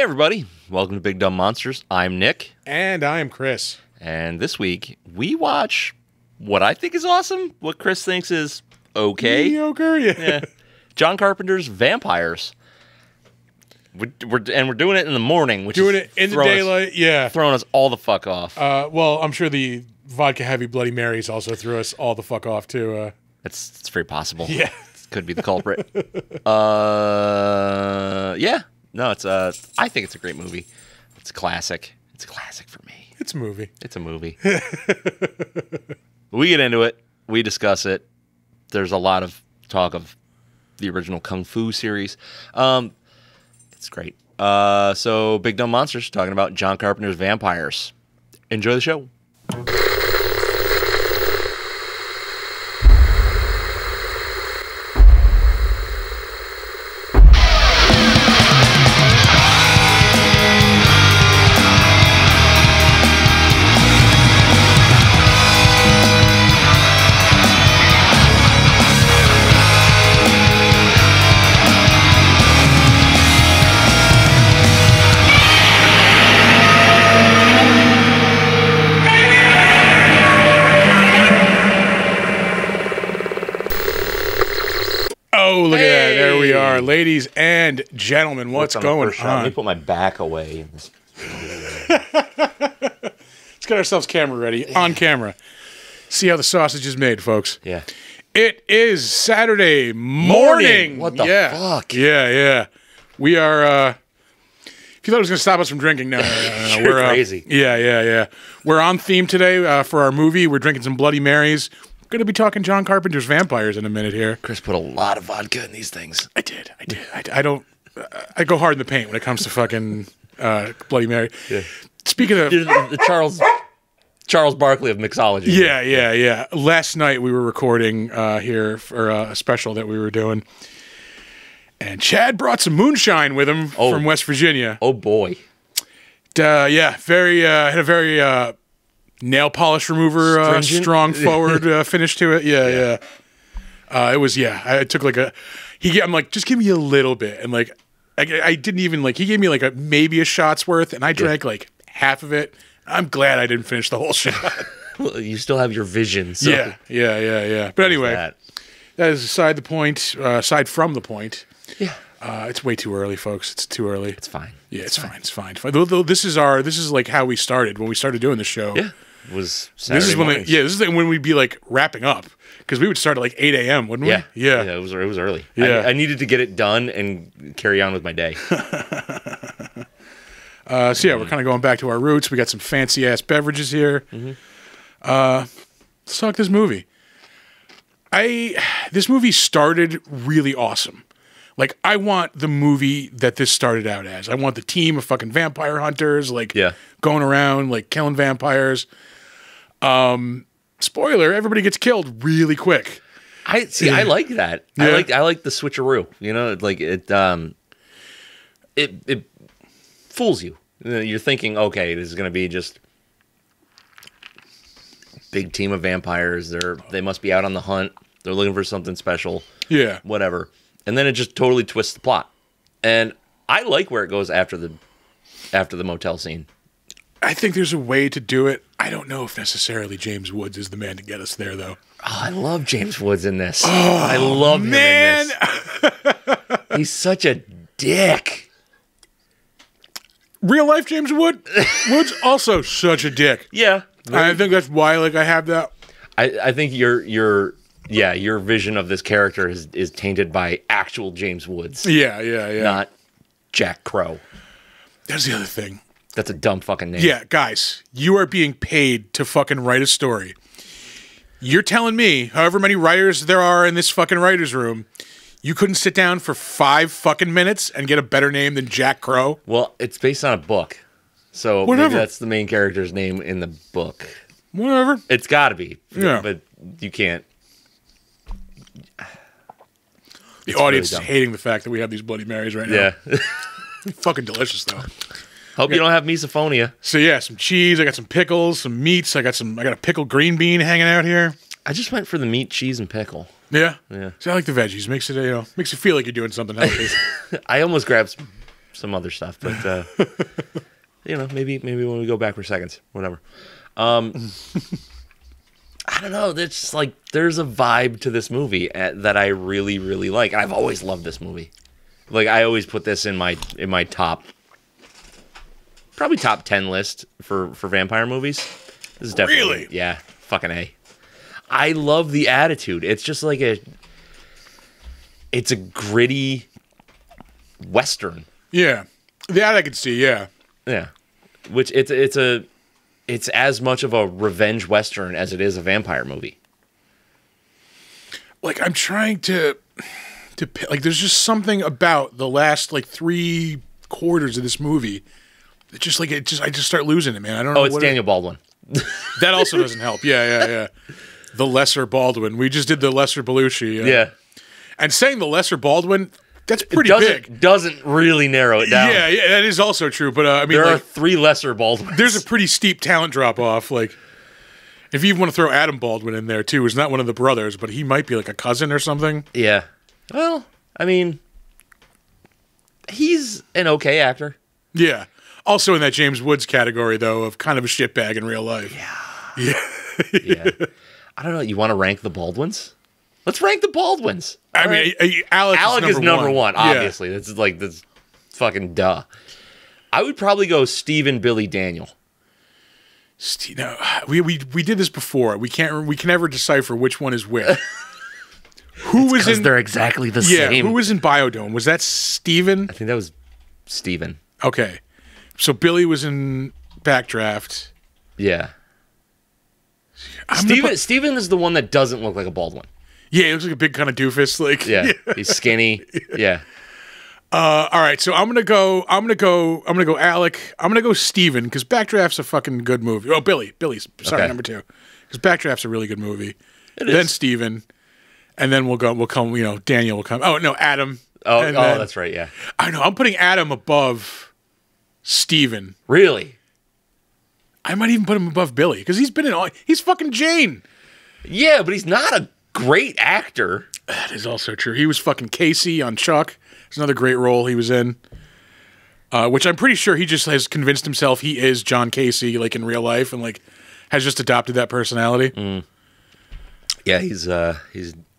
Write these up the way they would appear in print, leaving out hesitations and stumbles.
everybody. Welcome to Big Dumb Monsters. I'm Nick. And I'm Chris. And this week, we watch what I think is awesome, what Chris thinks is okay. Mediocre, yeah. John Carpenter's Vampires. We're doing it in the morning, which doing is it in the daylight, yeah. Throwing us all the fuck off. Well, I'm sure the vodka-heavy Bloody Marys also threw us all the fuck off, too. It's very possible. Yeah. Could be the culprit. Yeah. No, I think it's a great movie. It's a classic. It's a classic for me. It's a movie. It's a movie. We get into it. We discuss it. There's a lot of talk of the original Kung Fu series. It's great. So, Big Dumb Monsters, talking about John Carpenter's Vampires. Enjoy the show. Oh, look at that. There we are. Ladies and gentlemen, what's going on? Let me put my back away. Let's get ourselves camera ready. On camera. See how the sausage is made, folks. Yeah. It is Saturday morning. What the fuck? Yeah. We are, if you thought it was going to stop us from drinking, no. You're crazy. Yeah. We're on theme today for our movie. We're drinking some Bloody Marys. We're going to be talking John Carpenter's Vampires in a minute here. Chris put a lot of vodka in these things. I did. I go hard in the paint when it comes to fucking Bloody Mary. Yeah. Speaking of the Charles Barkley of mixology. Yeah. Last night we were recording here for a special that we were doing, and Chad brought some moonshine with him from West Virginia. Oh boy. Had a very nail polish remover, strong forward finish to it. Yeah. It was I took I'm like, just give me a little bit, and like I didn't even he gave me like maybe a shot's worth, and I drank like half of it. I'm glad I didn't finish the whole shot. Well, you still have your vision. So. Yeah. But anyway, that is aside from the point. Yeah. It's way too early, folks. It's too early. It's fine. Yeah, it's fine. Though this is like how we started when we started doing the show. Yeah. It was Saturday morning. This is when we'd be like wrapping up, because we would start at like 8 a.m. wouldn't we? Yeah. It was early. Yeah. I needed to get it done and carry on with my day. We're kind of going back to our roots. We got some fancy ass beverages here. Mm-hmm. Let's talk this movie. This movie started really awesome. Like, I want the movie that this started out as. I want the team of fucking vampire hunters, going around, like, killing vampires. Spoiler, everybody gets killed really quick. I like that. Yeah. I like the switcheroo. You know, like it fools you. You're thinking, okay, this is going to be just big team of vampires. They must be out on the hunt. They're looking for something special. Yeah. Whatever. And then it just totally twists the plot. And I like where it goes after the motel scene. I think there's a way to do it. I don't know if necessarily James Woods is the man to get us there, though. Oh, I love James Woods in this. I love him in this. He's such a dick. Real life James Woods also such a dick. Yeah. I think that's why I have that. I think your vision of this character is tainted by actual James Woods. Yeah. Not Jack Crow. That's the other thing. That's a dumb fucking name. Yeah, guys, you are being paid to fucking write a story. You're telling me, however many writers there are in this fucking writer's room, you couldn't sit down for 5 fucking minutes and get a better name than Jack Crow? Well, it's based on a book. So maybe that's the main character's name in the book. Whatever. It's got to be. Yeah. But you can't. The audience is hating the fact that we have these Bloody Marys right now. Yeah. Fucking delicious, though. Hope you don't have misophonia. So yeah, some cheese. I got some pickles, some meats. I got a pickled green bean hanging out here. I just went for the meat, cheese, and pickle. Yeah? Yeah. See, I like the veggies. Makes it feel like you're doing something healthy. I almost grabbed some some other stuff, but you know, maybe when we go back for seconds, whatever. I don't know. It's just like there's a vibe to this movie that I really, really like. I've always loved this movie. Like I always put this in my top, probably top 10 list for vampire movies. This is definitely Really? Yeah, fucking A. I love the attitude. It's just like it's a gritty Western. Yeah, that I could see. Yeah, Yeah, which it's as much of a revenge Western as it is a vampire movie. like I'm trying to like. There's just something about the last like 3/4 of this movie. It's just like I just start losing it, man. I don't know. Oh, it's Daniel Baldwin. That also doesn't help. Yeah. The lesser Baldwin. We just did the lesser Belushi. Yeah, And saying the lesser Baldwin, that's pretty big. Doesn't really narrow it down. Yeah, that is also true. But I mean, There are like, 3 lesser Baldwins. there's a pretty steep talent drop off. Like, if you want to throw Adam Baldwin in there too, who's not one of the brothers, but he might be like a cousin or something. Yeah. Well, I mean, he's an okay actor. Yeah. Also in that James Woods category, though, of kind of a shitbag in real life. Yeah. I don't know. You want to rank the Baldwins? Let's rank the Baldwins. I mean, Alec is number one, Yeah. obviously. That's fucking duh. I would probably go Stephen Billy Daniel. No, we did this before. We can never decipher which one is where. Who was in? They're exactly the Yeah, same. who was in Biodome? Was that Steven? I think that was Steven. Okay, so Billy was in Backdraft. Yeah. I'm Steven is the one that doesn't look like a Baldwin. Yeah, he looks like a big kind of doofus. Like, Yeah. He's skinny. Yeah. All right, so I'm gonna go Alec. I'm gonna go Steven because Backdraft's a fucking good movie. Oh, Billy's sorry, Okay. number 2 because Backdraft's a really good movie. It Then is. Steven, and then we'll come. You know, Daniel will come. Oh no, Adam. And then- That's right. Yeah. I know. I'm putting Adam above Steven. Really? I might even put him above Billy because he's been in all. He's fucking Jane. Yeah, but he's not a great actor. That is also true. He was fucking Casey on Chuck. It's another great role he was in. Which I'm pretty sure he just has convinced himself he is John Casey, like in real life, and like has just adopted that personality. Yeah, he's a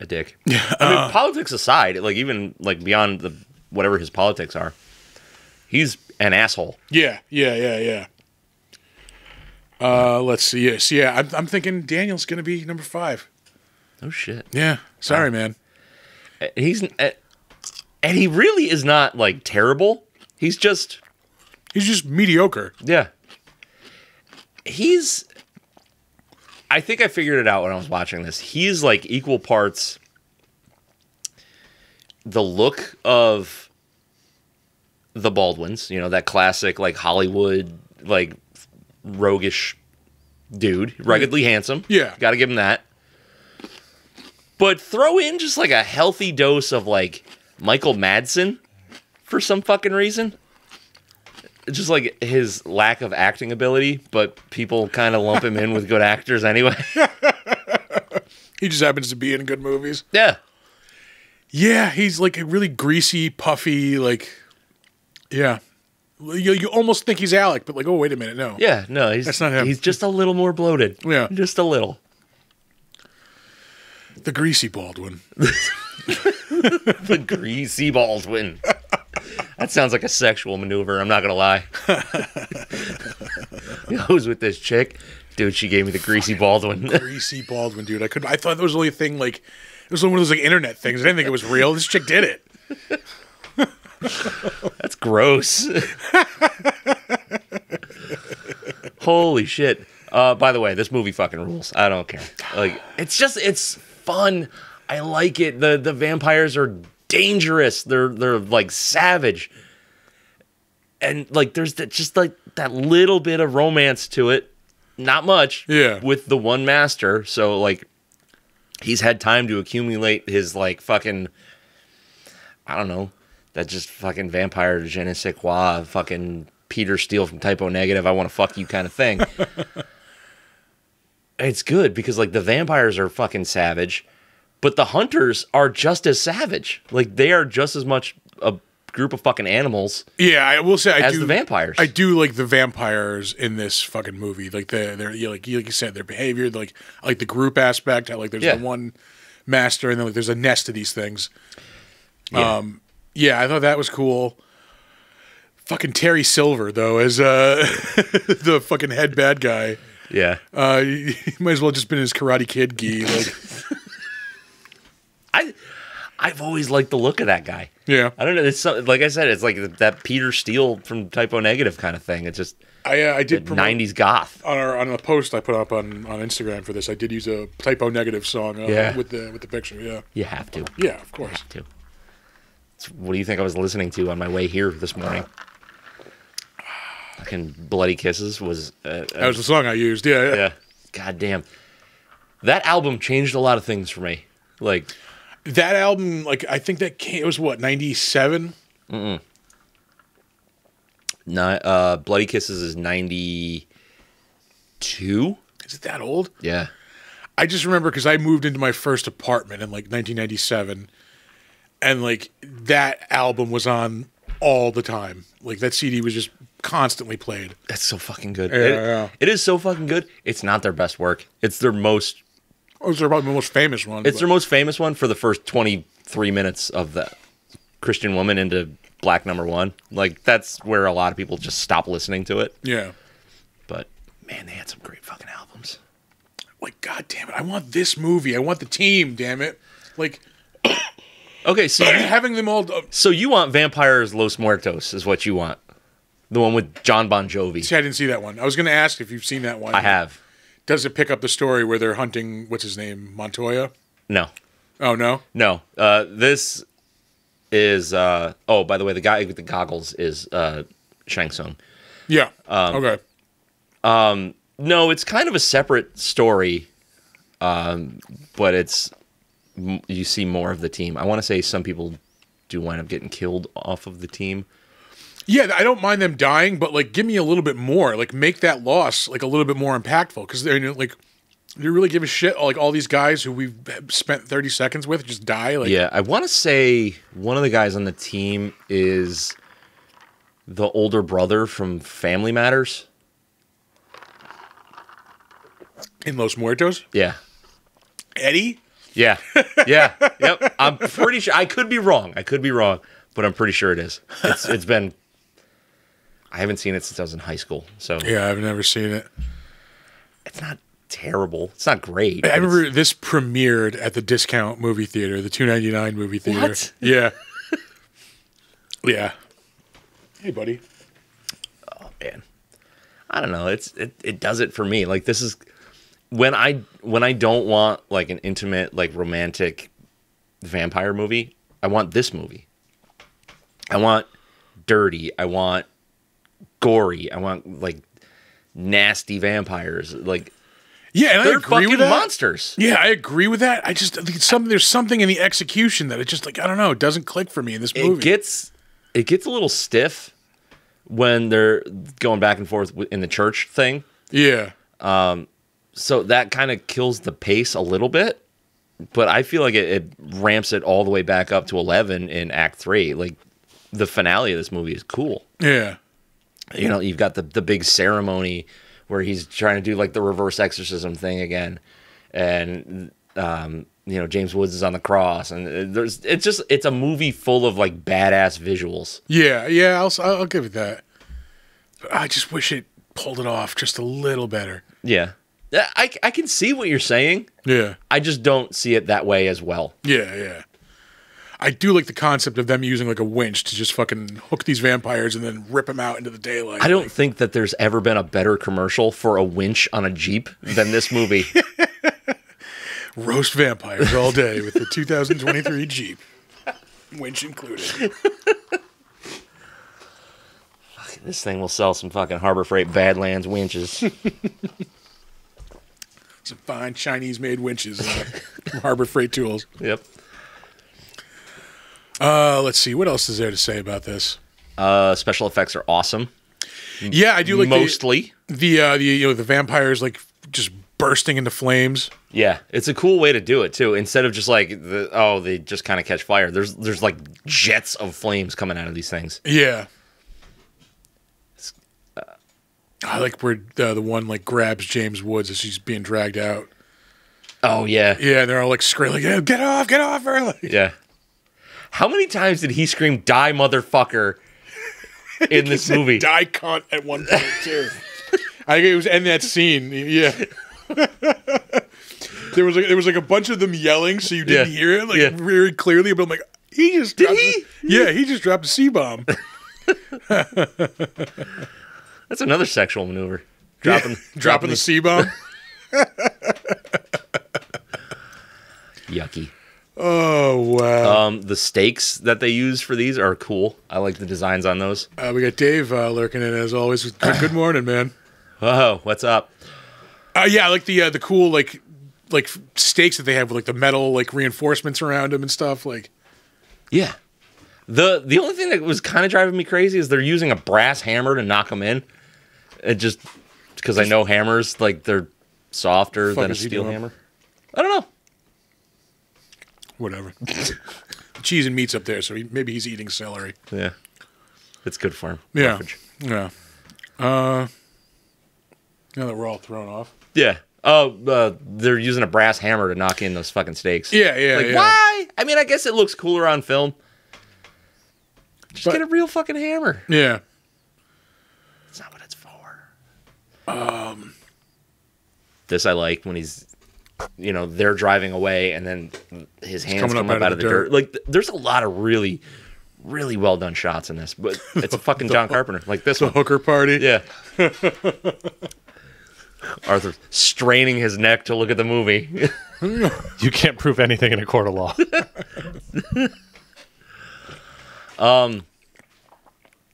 dick. Yeah. I mean, politics aside, like even like beyond whatever his politics are, he's an asshole. Yeah. Let's see. Yes, yeah. I'm thinking Daniel's gonna be number 5. Oh shit. Yeah. Sorry, man. And he really is not like terrible. He's just mediocre. yeah. I think I figured it out when I was watching this. He's like equal parts the look of the Baldwins, you know, that classic like Hollywood like roguish dude, ruggedly handsome. Yeah. Got to give him that. But throw in just like a healthy dose of like Michael Madsen for some fucking reason. Just like his lack of acting ability, but people kind of lump him in with good actors anyway. He just happens to be in good movies. Yeah. Yeah, he's like a really greasy, puffy, like, yeah. You almost think he's Alec, but like, oh, wait a minute, no. Yeah, no, That's not him. He's just a little more bloated. Yeah. Just a little. The greasy Baldwin. The greasy Baldwin. That sounds like a sexual maneuver, I'm not going to lie. I was with this chick. Dude, she gave me the greasy Baldwin. Greasy Baldwin, dude. I thought that was only a thing, like, it was one of those like internet things. I didn't think it was real. This chick did it. That's gross. Holy shit. By the way, this movie fucking rules. I don't care. Like, it's fun. I like it. The vampires are dangerous. They're like savage. And like there's just like that little bit of romance to it. Not much. Yeah. With the one master. So like he's had time to accumulate his like fucking, I don't know, that just fucking vampire je ne sais quoi, fucking Peter Steele from Typo Negative, I want to fuck you kind of thing. It's good because like the vampires are fucking savage, but the hunters are just as savage. Like they are just as much a group of fucking animals. Yeah, I will say the vampires. I do like the vampires in this fucking movie. Like like you said, their behavior. Like I like the group aspect. I like there's the one master, and then like there's a nest of these things. Yeah, I thought that was cool. Fucking Terry Silver though as the fucking head bad guy. Yeah, he might as well just been his Karate Kid gi. Like, I've always liked the look of that guy. Yeah, I don't know. It's like I said, it's like that Peter Steele from Typo Negative kind of thing. It's just I did '90s goth on a post I put up on Instagram for this. I did use a Typo Negative song with the picture. Yeah, you have to. Yeah, of course. You have to. What do you think I was listening to on my way here this morning? Fucking Bloody Kisses was... that was the song I used, yeah. God damn. That album changed a lot of things for me. Like... That album, like, I think that came... It was, what, 97? No, Bloody Kisses is 92? Is it that old? Yeah. I just remember because I moved into my first apartment in, like, 1997, and, like, that album was on all the time. Like, that CD was just... constantly played. That's so fucking good. Yeah. It is so fucking good. It's not their best work. It's their most... it's probably the most famous one. It's their most famous one for the first 23 minutes of the Christian Woman into Black Number One. Like, that's where a lot of people just stop listening to it. Yeah. But, man, they had some great fucking albums. Like, God damn it. I want this movie. I want the team, damn it. Like... Okay, so... having them all... So you want Vampires Los Muertos is what you want. The one with John Bon Jovi. See, I didn't see that one. I was going to ask if you've seen that one. I have. Does it pick up the story where they're hunting, what's his name, Montoya? No. Oh, no? No. This is... by the way, the guy with the goggles is Shang Tsung. Yeah. Okay. No, it's kind of a separate story, but it's... You see more of the team. I want to say some people do wind up getting killed off of the team. Yeah, I don't mind them dying, but like, give me a little bit more. Like, make that loss like a little bit more impactful. Because they're like, do you really give a shit? Like all these guys who we've spent 30 seconds with just die. Like, yeah, I want to say one of the guys on the team is the older brother from Family Matters. In Los Muertos. Yeah, Eddie. Yeah, yep. I'm pretty sure. I could be wrong, but I'm pretty sure it is. It's been. I haven't seen it since I was in high school, so yeah, I've never seen it. It's not terrible. It's not great. I remember this premiered at the discount movie theater, the $2.99 movie theater. What? Yeah, yeah. Hey, buddy. Oh man, I don't know. It does it for me. Like this is when I don't want like an intimate, like romantic vampire movie. I want this movie. I want dirty. I want gory. I want like nasty vampires. Like, yeah, and they're I agree with that. Monsters. Yeah, I agree with that. I just think there's something in the execution that it just like I don't know. It doesn't click for me in this movie. It gets a little stiff when they're going back and forth in the church thing. Yeah. So that kind of kills the pace a little bit. But I feel like it ramps it all the way back up to 11 in Act 3. Like, the finale of this movie is cool. Yeah. You know, you've got the big ceremony where he's trying to do, like, the reverse exorcism thing again. And, you know, James Woods is on the cross. And it's a movie full of, like, badass visuals. Yeah, I'll give it that. But I just wish it pulled it off just a little better. Yeah. I can see what you're saying. Yeah. I just don't see it that way as well. Yeah. I do like the concept of them using like a winch to just fucking hook these vampires and then rip them out into the daylight. I don't think that there's ever been a better commercial for a winch on a Jeep than this movie. Roast vampires all day with the 2023 Jeep. Winch included. This thing will sell some fucking Harbor Freight Badlands winches. Some fine Chinese-made winches from Harbor Freight Tools. Yep. Let's see. What else is there to say about this? Special effects are awesome. Yeah, I do like mostly the vampires like just bursting into flames. Yeah, it's a cool way to do it too. Instead of just like they just kind of catch fire. There's like jets of flames coming out of these things. Yeah. I like where the one like grabs James Woods as she's being dragged out. Oh yeah. Yeah, they're all like screaming, like, get off early. Yeah. How many times did he scream "Die, motherfucker" in this movie? Die cunt at one point too. I think it was in that scene. Yeah. There was like a bunch of them yelling, so you didn't hear it like very clearly. But I'm like, he just dropped he just dropped a C-bomb. That's another sexual maneuver. Dropping the C-bomb. Yucky. Oh wow. The stakes that they use for these are cool. I like the designs on those. We got Dave lurking in as always. Good morning, man. Whoa, what's up? Yeah, I like the cool like stakes that they have with like the metal like reinforcements around them and stuff. Like, yeah. The only thing that was kind of driving me crazy is they're using a brass hammer to knock them in. It just because I know hammers like they're softer than a steel hammer. I don't know. Whatever. Cheese and meat's up there, so maybe he's eating celery. Yeah, it's good for him. Yeah, Roughage. yeah. Now that we're all thrown off. Yeah. They're using a brass hammer to knock in those fucking stakes. Yeah. Like, why? I mean, I guess it looks cooler on film. Just get a real fucking hammer. Yeah. That's not what it's for. This I like when he's, they're driving away and then his hands come up out of the dirt. Like, there's a lot of really, really well done shots in this, but it's a fucking John Carpenter. Like this one. The hooker party. Yeah. Arthur straining his neck to look at the movie. You can't prove anything in a court of law.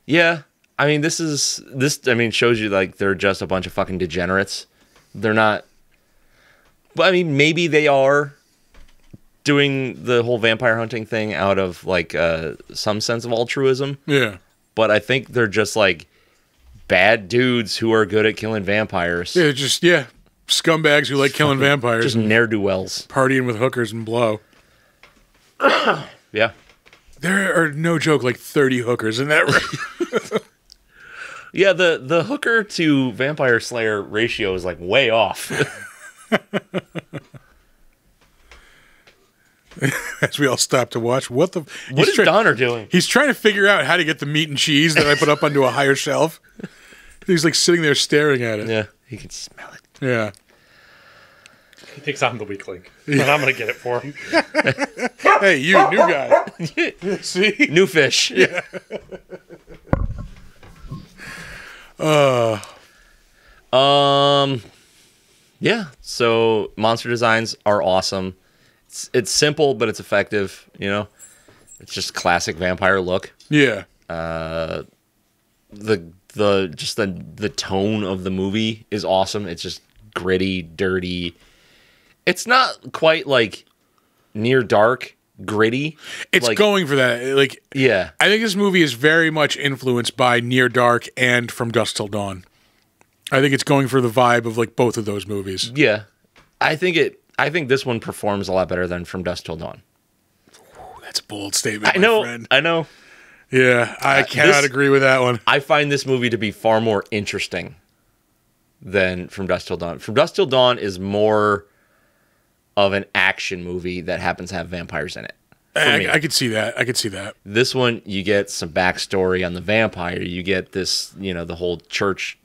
Yeah. I mean, this shows you like they're just a bunch of fucking degenerates. They're not. But I mean, maybe they are doing the whole vampire hunting thing out of like some sense of altruism. Yeah. But I think they're just like bad dudes who are good at killing vampires. Yeah, just scumbags who like killing vampires. Just ne'er-do-wells. Partying with hookers and blow. Yeah. There are, no joke, like 30 hookers in that room. Yeah, the hooker to vampire slayer ratio is like way off. As we all stop to watch. What is Donner doing? He's trying to figure out how to get the meat and cheese that I put up onto a higher shelf. He's like sitting there staring at it. Yeah, he can smell it. Yeah. He thinks I'm the weak link, and I'm going to get it for him. Hey, you, new guy. See? New fish. Yeah. Yeah, so monster designs are awesome. It's simple, but it's effective, It's just classic vampire look. Yeah. The tone of the movie is awesome. It's just gritty, dirty. It's not quite like Near Dark gritty. It's like, going for that. Like, yeah. I think this movie is very much influenced by Near Dark and From Dusk Till Dawn. I think it's going for the vibe of like both of those movies. Yeah. I think this one performs a lot better than From Dusk Till Dawn. Ooh, that's a bold statement, my friend. I know. Yeah, I cannot agree with that one. I find this movie to be far more interesting than From Dusk Till Dawn. From Dusk Till Dawn is more of an action movie that happens to have vampires in it. I could see that. This one, you get some backstory on the vampire. You get this, the whole church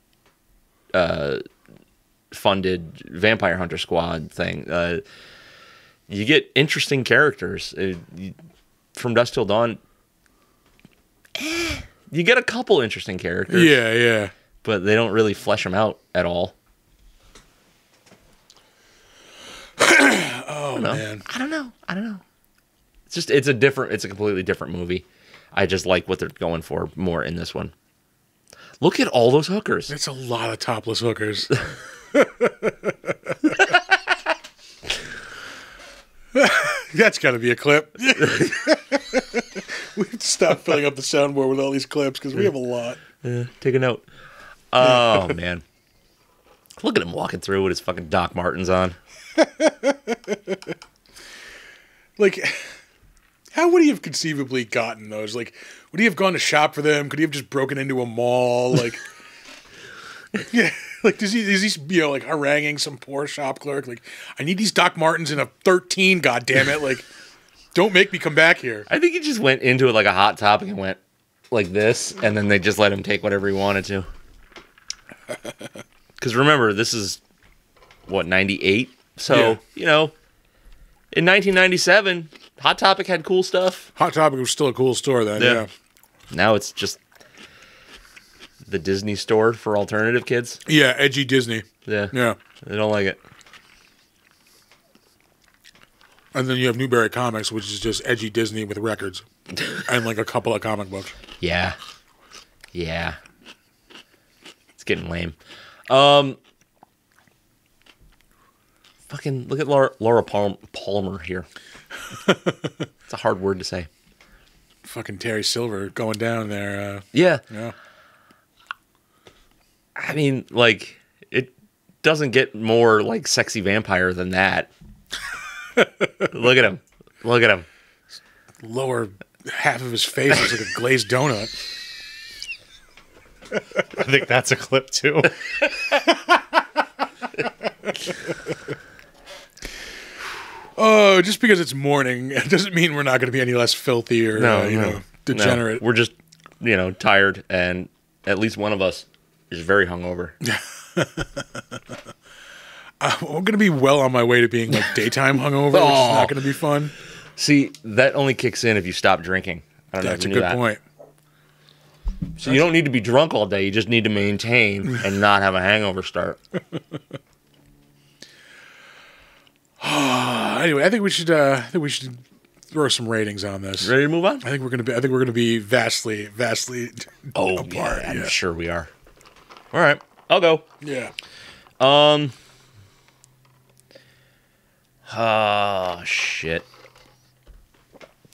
funded vampire hunter squad thing. You get interesting characters. From Dusk Till Dawn, you get a couple interesting characters. Yeah. But they don't really flesh them out at all. Oh, man. I don't know. It's a completely different movie. I just like what they're going for more in this one. Look at all those hookers. It's a lot of topless hookers. That's got to be a clip. We have to stop filling up the soundboard with all these clips because we have a lot. Take a note. Oh, man. Look at him walking through with his fucking Doc Martens on. Like, how would he have conceivably gotten those? Like, would he have gone to shop for them? Could he have just broken into a mall? Like, yeah, like is he like haranguing some poor shop clerk? Like, I need these Doc Martens in a 13. God damn it! Like, don't make me come back here. I think he just went into it like a Hot Topic and went like this, and then they just let him take whatever he wanted to. Because remember, this is what, 98? So you know, in 1997, Hot Topic had cool stuff. Hot Topic was still a cool store then. Yeah. Now it's just the Disney store for alternative kids. Yeah, edgy Disney. Yeah. Yeah. They don't like it. And then you have Newberry Comics, which is just edgy Disney with records and like a couple of comic books. Yeah. Yeah. It's getting lame. Fucking look at Laura Palmer here. It's a hard word to say. Fucking Terry Silver going down there. Yeah. Yeah. I mean, like, it doesn't get more, like, sexy vampire than that. Look at him. Look at him. Lower half of his face looks like a glazed donut. I think that's a clip, too. Oh, just because it's morning, it doesn't mean we're not going to be any less filthy or, degenerate. No, we're just, tired, and at least one of us is very hungover. I'm going to be well on my way to being like daytime hungover, which is not going to be fun. See, that only kicks in if you stop drinking. I don't know if That's you a knew good that. point. So you don't need to be drunk all day. You just need to maintain and not have a hangover start. Anyway, I think we should throw some ratings on this. Ready to move on? I think we're gonna be vastly apart. Yeah, I'm sure we are. All right, I'll go. Yeah. Oh shit.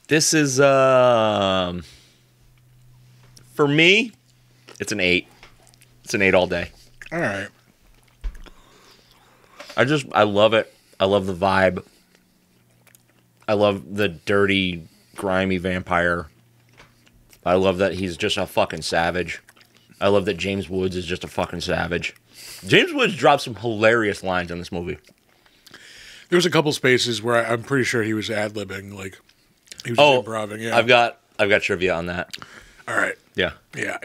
This is for me, it's an 8. It's an 8 all day. All right. I love it. I love the vibe. I love the dirty, grimy vampire. I love that he's just a fucking savage. I love that James Woods is just a fucking savage. James Woods dropped some hilarious lines in this movie. There was a couple spaces where I'm pretty sure he was ad-libbing, like he was just improving. Yeah. I've got trivia on that. All right. Yeah. Yeah.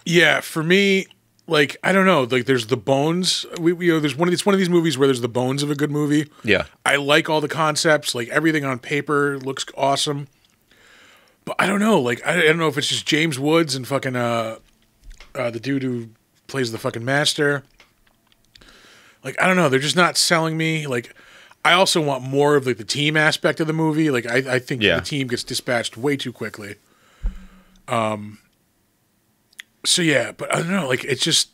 Yeah, for me, like, I don't know, like there's the bones. There's one of these movies where there's the bones of a good movie. Yeah. I like all the concepts, like everything on paper looks awesome. But I don't know, like I don't know if it's just James Woods and fucking the dude who plays the fucking master. Like, I don't know, they're just not selling me. Like, I also want more of like the team aspect of the movie. Like, I think the team gets dispatched way too quickly. So yeah, but I don't know, like it's just,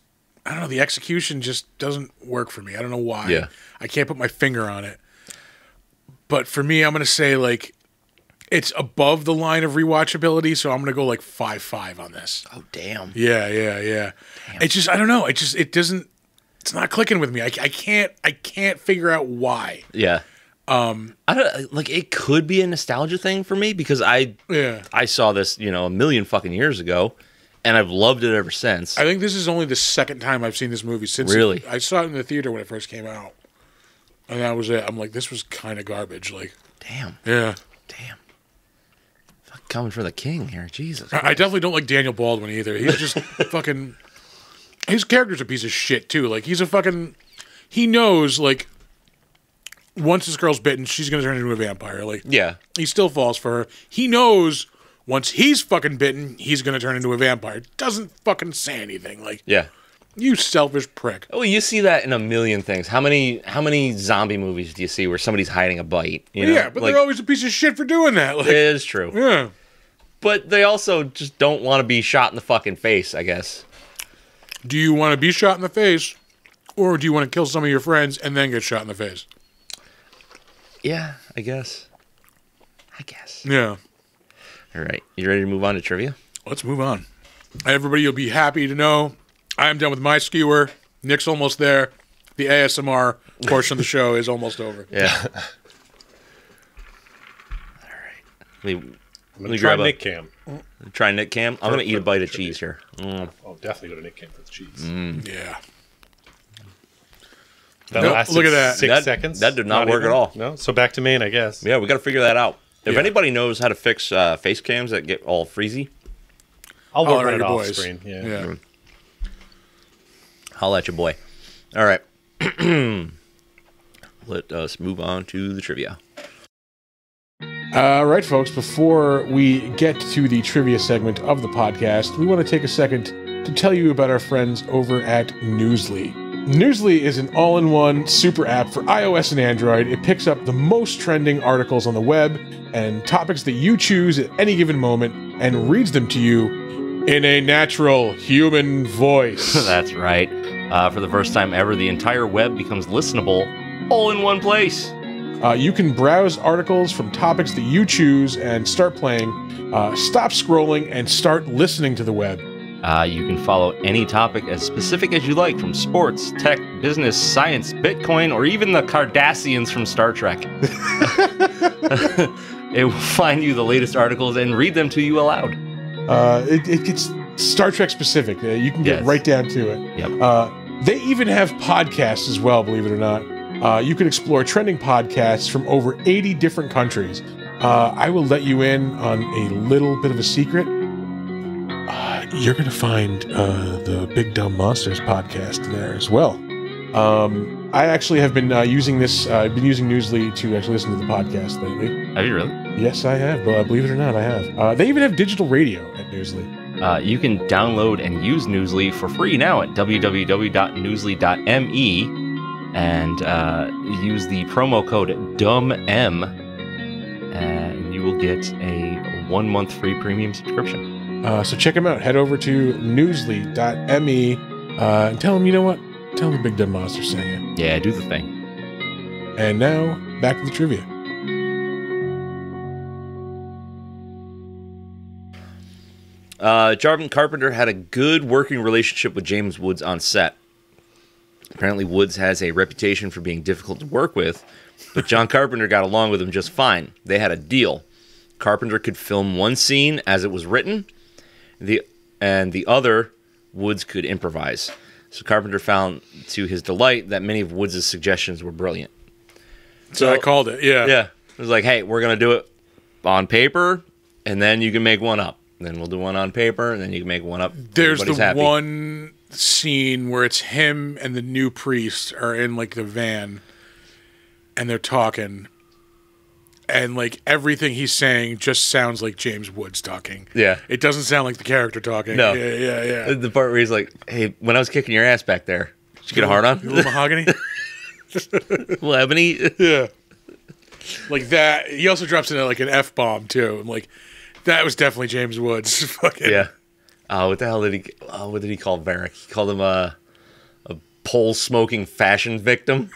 I don't know, the execution just doesn't work for me. I don't know why. Yeah. I can't put my finger on it. But for me, I'm going to say like it's above the line of rewatchability, so I'm going to go like 5.5 on this. Oh damn. Yeah. Damn. It's just, I don't know, it's not clicking with me. I can't figure out why. Yeah. I don't like, it could be a nostalgia thing for me because I saw this, a million fucking years ago. And I've loved it ever since. I think this is only the second time I've seen this movie since. Really? I saw it in the theater when it first came out. And that was it. I'm like, this was kind of garbage. Like, damn. Yeah. Damn. Fuck, coming for the king here. Jesus. I definitely don't like Daniel Baldwin either. He's just fucking... His character's a piece of shit, too. Like, he's a fucking... He knows, like, once this girl's bitten, she's going to turn into a vampire. Like, yeah. He still falls for her. He knows... Once he's fucking bitten, he's going to turn into a vampire. Doesn't fucking say anything. Like, yeah. You selfish prick. Oh, you see that in a million things. How many zombie movies do you see where somebody's hiding a bite? You know? Yeah, but they're always a piece of shit for doing that. Like, it is true. Yeah. But they also just don't want to be shot in the fucking face, I guess. Do you want to be shot in the face, or do you want to kill some of your friends and then get shot in the face? Yeah, I guess. Yeah. All right. You ready to move on to trivia? Let's move on. Everybody, you'll be happy to know I'm done with my skewer. Nick's almost there. The ASMR portion of the show is almost over. Yeah. All right. I'm going to try Nick Cam. Try Nick Cam? I'm going to eat a bite of cheese here. Oh, definitely go to Nick Cam for the cheese. Yeah. That lasted look at that. 6 seconds. That did not work at all. No? So back to main, I guess. Yeah, we got to figure that out. If Yeah. anybody knows how to fix face cams that get all freezy, I'll work on it your off boys. screen. Yeah. Yeah. holla at your boy. All right. Let us move on to the trivia. All right, folks, before we get to the trivia segment of the podcast, we want to take a second to tell you about our friends over at Newsly. Newsly is an all-in-one super app for iOS and Android. It picks up the most trending articles on the web and topics that you choose at any given moment and reads them to you in a natural human voice. That's right. For the first time ever, the entire web becomes listenable all in one place. You can browse articles from topics that you choose and start playing, stop scrolling, and start listening to the web. You can follow any topic as specific as you like, from sports, tech, business, science, Bitcoin, or even the Cardassians from Star Trek. It will find you the latest articles and read them to you aloud. It gets Star Trek specific. You can get right down to it. Yep. They even have podcasts as well, believe it or not. You can explore trending podcasts from over 80 different countries. I will let you in on a little bit of a secret. You're going to find the Big Dumb Monsters podcast there as well. I actually have been using this. I've been using Newsly to actually listen to the podcast lately. Have you really? Yes, I have. Believe it or not, I have. They even have digital radio at Newsly. You can download and use Newsly for free now at www.newsly.me and use the promo code DUMBM and you will get a 1 month free premium subscription. So check them out. Head over to newsly.me and tell them, you know what? Tell them the Big Dumb Monster sent you. Yeah, do the thing. And now, back to the trivia. John Carpenter had a good working relationship with James Woods on set. Apparently, Woods has a reputation for being difficult to work with, but John Carpenter got along with him just fine. They had a deal. Carpenter could film one scene as it was written, and the other, Woods could improvise. So Carpenter found, to his delight, that many of Woods' suggestions were brilliant. So I called it, yeah. Yeah. It was like, hey, we're going to do it on paper, and then you can make one up. Then we'll do one on paper, and then you can make one up. There's the happy. one scene where it's him and the new priest are in, like, the van, and they're talking, and, like, everything he's saying just sounds like James Woods talking. Yeah. It doesn't sound like the character talking. No. Yeah. The part where he's like, hey, when I was kicking your ass back there, did you get a hard on? A little mahogany? Well, ebony? Yeah. Like that. He also drops in, like, an F-bomb, too. I'm like, that was definitely James Woods. Fucking. Yeah. What the hell did he? What did he call Varric? He called him a pole smoking fashion victim.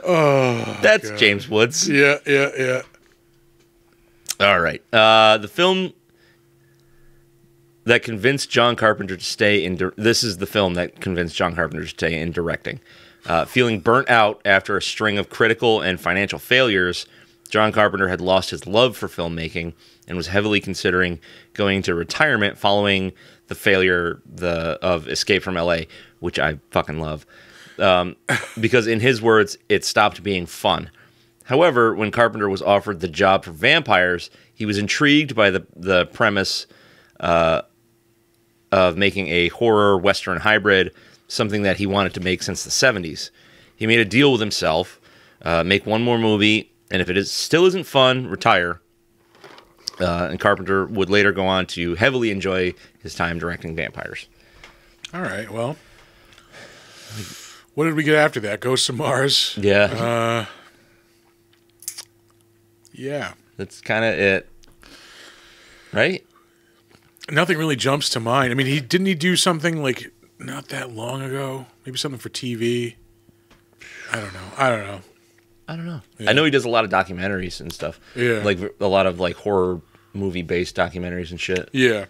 Oh, that's God. James Woods. Yeah. All right. The film that convinced John Carpenter to stay in. This is the film that convinced John Carpenter to stay in directing. Feeling burnt out after a string of critical and financial failures, John Carpenter had lost his love for filmmaking and was heavily considering going into retirement following the failure of Escape from L.A., which I fucking love. Because in his words, it stopped being fun. However, when Carpenter was offered the job for vampires, he was intrigued by the premise of making a horror Western hybrid, something that he wanted to make since the 70s. He made a deal with himself, make one more movie, and if it still isn't fun, retire. And Carpenter would later go on to heavily enjoy his time directing vampires. All right, well. What did we get after that? Ghosts of Mars? Yeah. Yeah. That's kind of it. Right? Nothing really jumps to mind. I mean, didn't he do something like not that long ago? Maybe something for TV? I don't know. I don't know. Yeah. I know he does a lot of documentaries and stuff. Yeah. Like a lot of like horror movie-based documentaries and shit. Yeah.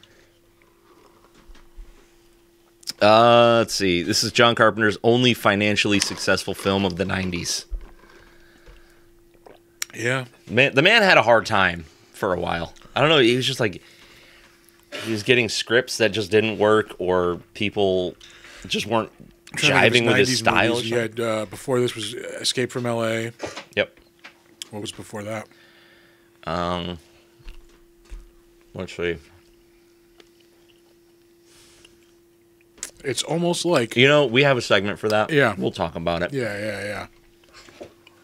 Let's see. This is John Carpenter's only financially successful film of the 90s. Yeah. The man had a hard time for a while. I don't know. He was just like... He was getting scripts that just didn't work, or people just weren't jiving with his style. He had, before this was Escape from L.A. Yep. What was before that? Let's see. It's almost like... You know, we have a segment for that. Yeah. We'll talk about it. Yeah.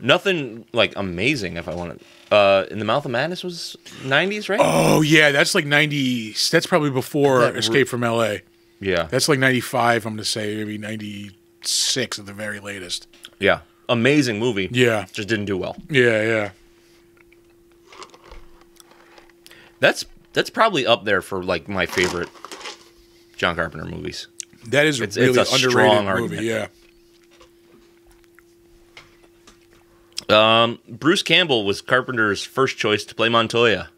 Nothing, like, amazing, if I want to... In the Mouth of Madness was 90s, right? Oh, yeah, that's like 90... That's probably before Escape from L.A. Yeah. That's like 95, I'm going to say. Maybe 96 at the very latest. Yeah. Amazing movie. Yeah. Just didn't do well. Yeah. That's probably up there for, like, my favorite John Carpenter movies. That is a really underrated movie, yeah. Bruce Campbell was Carpenter's first choice to play Montoya.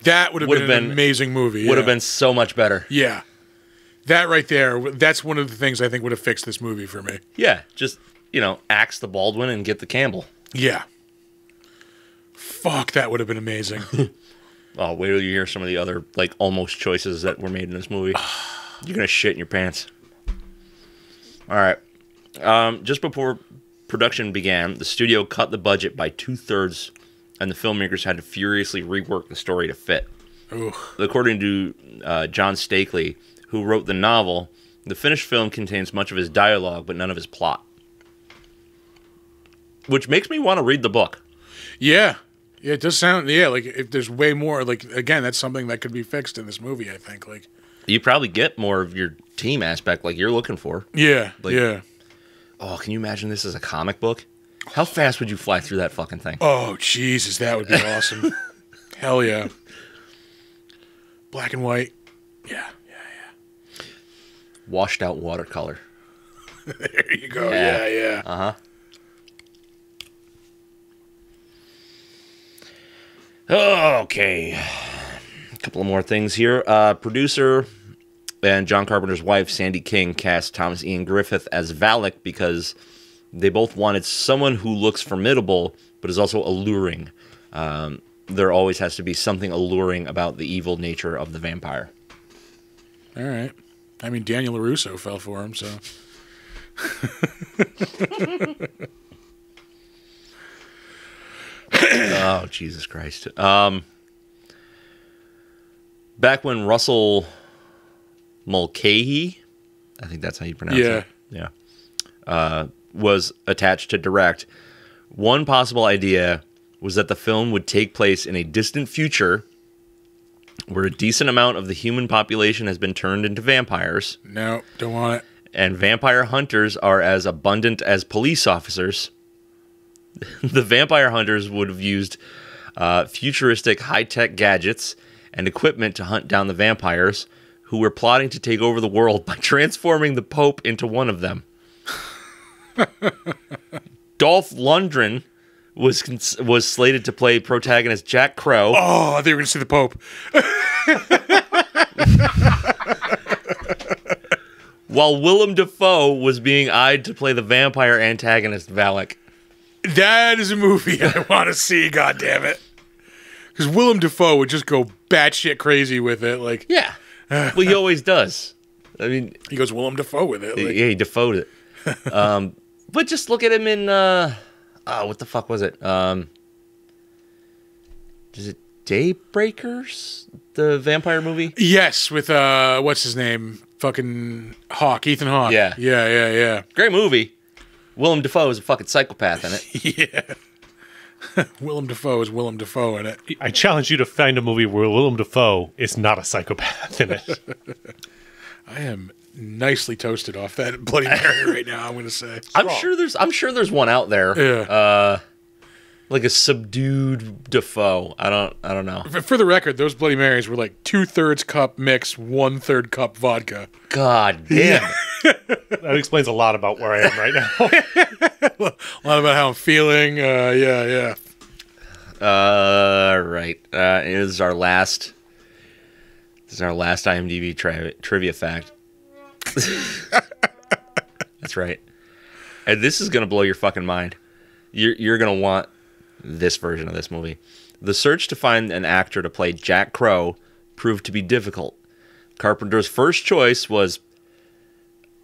That would have been an amazing movie. Would have been so much better. Yeah. That right there, that's one of the things I think would have fixed this movie for me. Yeah, just, axe the Baldwin and get the Campbell. Yeah. Fuck, that would have been amazing. Oh, wait till you hear some of the other, like, almost choices that were made in this movie. You're going to shit in your pants. All right. Just before production began, the studio cut the budget by 2/3, and the filmmakers had to furiously rework the story to fit. Ooh. According to John Stakely, who wrote the novel, the finished film contains much of his dialogue, but none of his plot. Which makes me want to read the book. Yeah. Yeah, it does sound, like, if there's way more, like, again, that's something that could be fixed in this movie, I think, like. You probably get more of your team aspect like you're looking for. Yeah, like, yeah. Oh, can you imagine this as a comic book? How fast would you fly through that fucking thing? Oh, Jesus, that would be awesome. Hell yeah. Black and white. Yeah. Washed out watercolor. There you go. Yeah. Uh-huh. Okay. A couple of more things here. Producer and John Carpenter's wife, Sandy King, cast Thomas Ian Griffith as Valak because they both wanted someone who looks formidable but is also alluring. There always has to be something alluring about the evil nature of the vampire. All right. I mean, Daniel LaRusso fell for him, so... Oh, Jesus Christ. Back when Russell Mulcahy, I think that's how you pronounce it. Yeah. Was attached to direct, one possible idea was that the film would take place in a distant future where a decent amount of the human population has been turned into vampires. No, don't want it. And vampire hunters are as abundant as police officers. The vampire hunters would have used futuristic high-tech gadgets and equipment to hunt down the vampires, who were plotting to take over the world by transforming the Pope into one of them. Dolph Lundgren was slated to play protagonist Jack Crow. Oh, I think we're going to see the Pope. While Willem Dafoe was being eyed to play the vampire antagonist Valak. That is a movie I want to see, goddammit. Because Willem Dafoe would just go batshit crazy with it. Like, yeah. Well, he always does. I mean... He goes Willem Dafoe with it. Like. Yeah, he Dafoe'd it. But just look at him in... what the fuck was it? Is it Daybreakers? The vampire movie? Yes, with, what's his name? Fucking Hawke, Ethan Hawke. Yeah. Yeah. Great movie. Willem Dafoe is a fucking psychopath in it. Yeah. Willem Dafoe is Willem Dafoe in it. I challenge you to find a movie where Willem Dafoe is not a psychopath in it. I am nicely toasted off that Bloody Mary right now, I'm going to say. I'm sure there's one out there. Yeah. Like a subdued Dafoe. I don't know. For the record, those Bloody Marys were like 2/3 cup mix, 1/3 cup vodka. God damn. That explains a lot about where I am right now. A lot about how I'm feeling. Yeah. Right. This is our last IMDb trivia fact. That's right. And this is gonna blow your fucking mind. You're gonna want this version of this movie. The search to find an actor to play Jack Crow proved to be difficult. Carpenter's first choice was,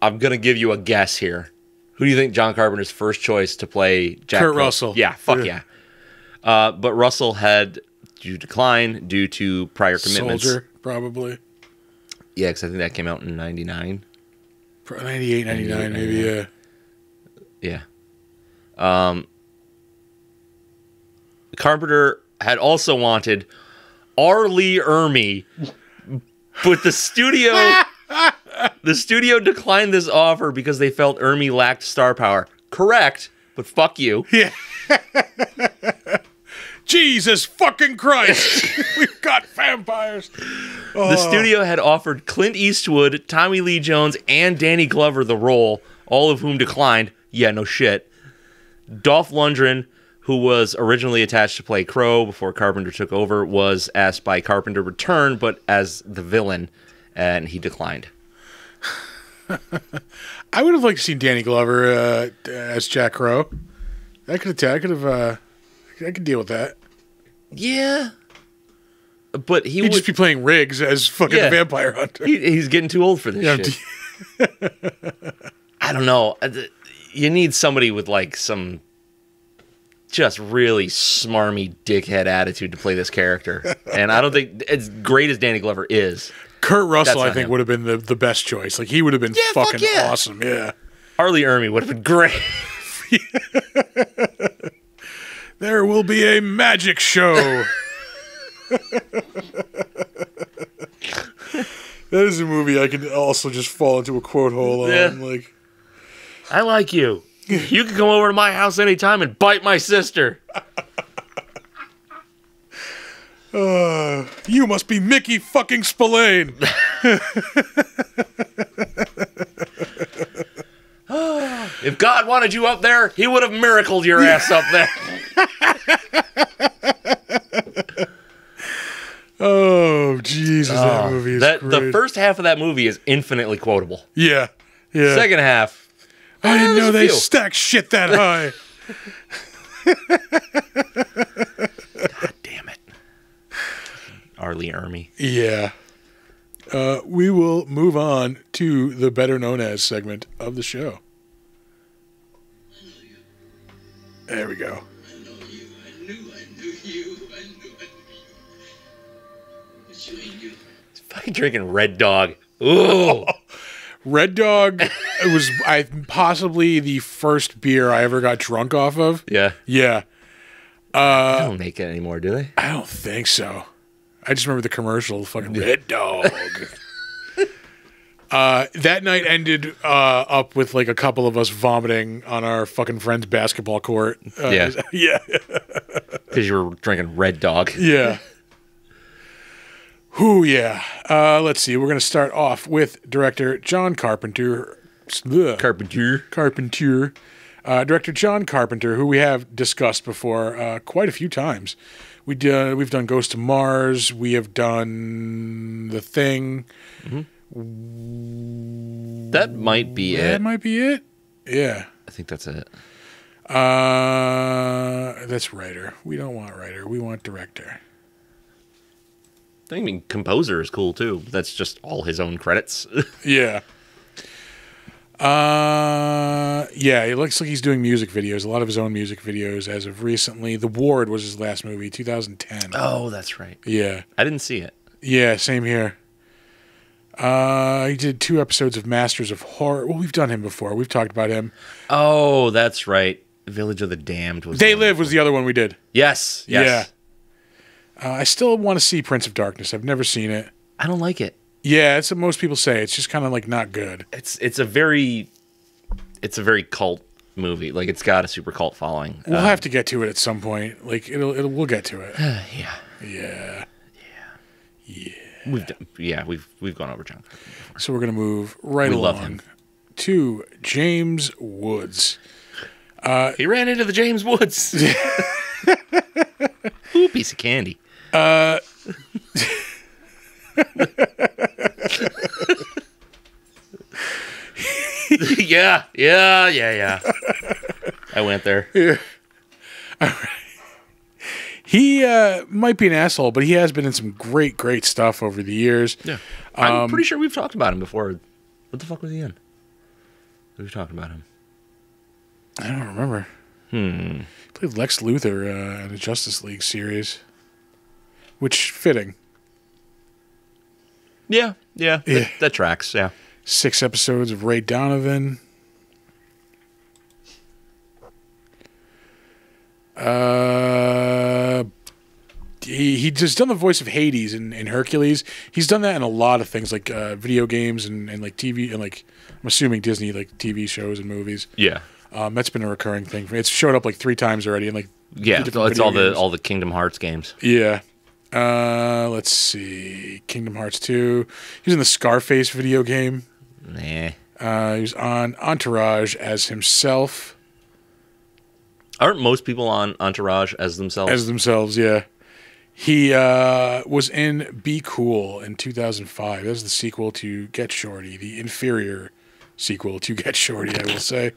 I'm gonna give you a guess here. Who do you think John Carpenter's first choice to play Jack Kurt Crow? Russell. Yeah, fuck yeah. But Russell had to decline due to prior commitments. Soldier, probably. Yeah, because I think that came out in 99. 98, 99, maybe, yeah. Yeah. Carpenter had also wanted R. Lee Ermey, but the studio declined this offer because they felt Ermey lacked star power. Correct, but fuck you. Yeah. Jesus fucking Christ. We've got vampires. The studio had offered Clint Eastwood, Tommy Lee Jones, and Danny Glover the role, all of whom declined. Yeah, no shit. Dolph Lundgren, who was originally attached to play Crow before Carpenter took over, was asked by Carpenter to return, but as the villain, and he declined. I would have liked to see Danny Glover as Jack Crow. I could deal with that. Yeah. But He'd just be playing Riggs as fucking the vampire hunter. He's getting too old for this shit. I don't know. You need somebody with like some just really smarmy dickhead attitude to play this character. And I don't think, as great as Danny Glover is, Kurt Russell, I think, would have been the best choice. Like, he would have been fucking awesome. Yeah. R. Lee Ermey would have been great. There will be a magic show. That is a movie I can also just fall into a quote hole on. Yeah. Like, I like you. You can come over to my house anytime and bite my sister. You must be Mickey fucking Spillane. If God wanted you up there, he would have miracled your ass up there. Oh, Jesus, that movie is great. The first half of that movie is infinitely quotable. Yeah. Second half, I didn't know they stack shit that high. God damn it. R. Lee Ermey. Yeah. We will move on to the better known as segment of the show. There we go. I know you. I knew you. But you ain't you. He's fucking drinking Red Dog. Ooh. Red Dog was possibly the first beer I ever got drunk off of. Yeah. Yeah. They don't make it anymore, do they? I don't think so. I just remember the commercial, fucking Red Dog. That night ended up with like a couple of us vomiting on our fucking friend's basketball court. Yeah. Yeah. Because you were drinking Red Dog. Yeah. Whew, yeah. Let's see. We're going to start off with director John Carpenter. Carpenter. Director John Carpenter, who we have discussed before quite a few times. We've done Ghost of Mars. We have done The Thing. Mm-hmm. That might be it. That might be it. Yeah. I think that's it. That's writer. We don't want writer. We want director. I mean, composer is cool too. That's just all his own credits. Yeah. Yeah, it looks like he's doing music videos, a lot of his own music videos as of recently. The Ward was his last movie, 2010. Oh, that's right. Yeah. I didn't see it. Yeah, same here. He did 2 episodes of Masters of Horror. Well, we've done him before. We've talked about him. Oh, that's right. Village of the Damned was. They Live was the other one we did. Yes. Yeah. I still want to see Prince of Darkness. I've never seen it. I don't like it. Yeah, that's what most people say. It's just kind of like not good. It's a very cult movie. Like, it's got a super cult following. We'll have to get to it at some point. Like we'll get to it. Yeah. Yeah. We've gone over John Carpenter before. So we're gonna move right We love along him. to James Woods. He ran into the James Woods. Ooh, piece of candy. Yeah. I went there. Yeah. All right. He might be an asshole, but he has been in some great stuff over the years. Yeah. I'm pretty sure we've talked about him before. What the fuck was he in? We've talked about him. I don't remember. He played Lex Luthor in the Justice League series, which fitting. Yeah. That tracks, yeah. 6 episodes of Ray Donovan. He just done the voice of Hades in Hercules. He's done that in a lot of things, like video games and like TV and like I'm assuming Disney like TV shows and movies. Yeah. That's been a recurring thing. It's showed up like 3 times already, and like it's all the Kingdom Hearts games. Yeah. Let's see, Kingdom Hearts 2. He was in the Scarface video game. Nah. He was on Entourage as himself. Aren't most people on Entourage as themselves? As themselves, yeah. He was in Be Cool in 2005. That was the sequel to Get Shorty, the inferior sequel to Get Shorty, I will say.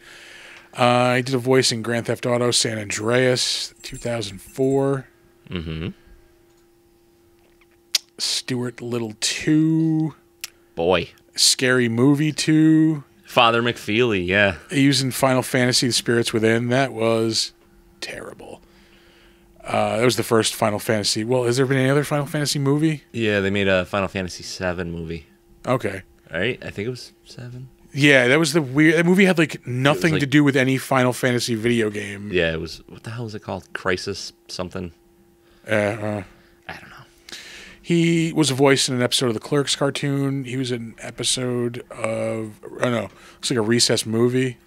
He did a voice in Grand Theft Auto San Andreas, 2004. Mm-hmm. Stuart Little 2. Boy. Scary Movie 2. Father McFeely, yeah. He was in Final Fantasy The Spirits Within. That was terrible. That was the first Final Fantasy. Well, has there been any other Final Fantasy movie? Yeah, they made a Final Fantasy VII movie. Okay. Right? I think it was 7. Yeah, that was the weird... That movie had like nothing to do with any Final Fantasy video game. Yeah, it was... What the hell was it called? Crisis something? I don't know. He was a voice in an episode of the Clerks cartoon. He was in an episode of... I don't know. Looks like a Recess movie.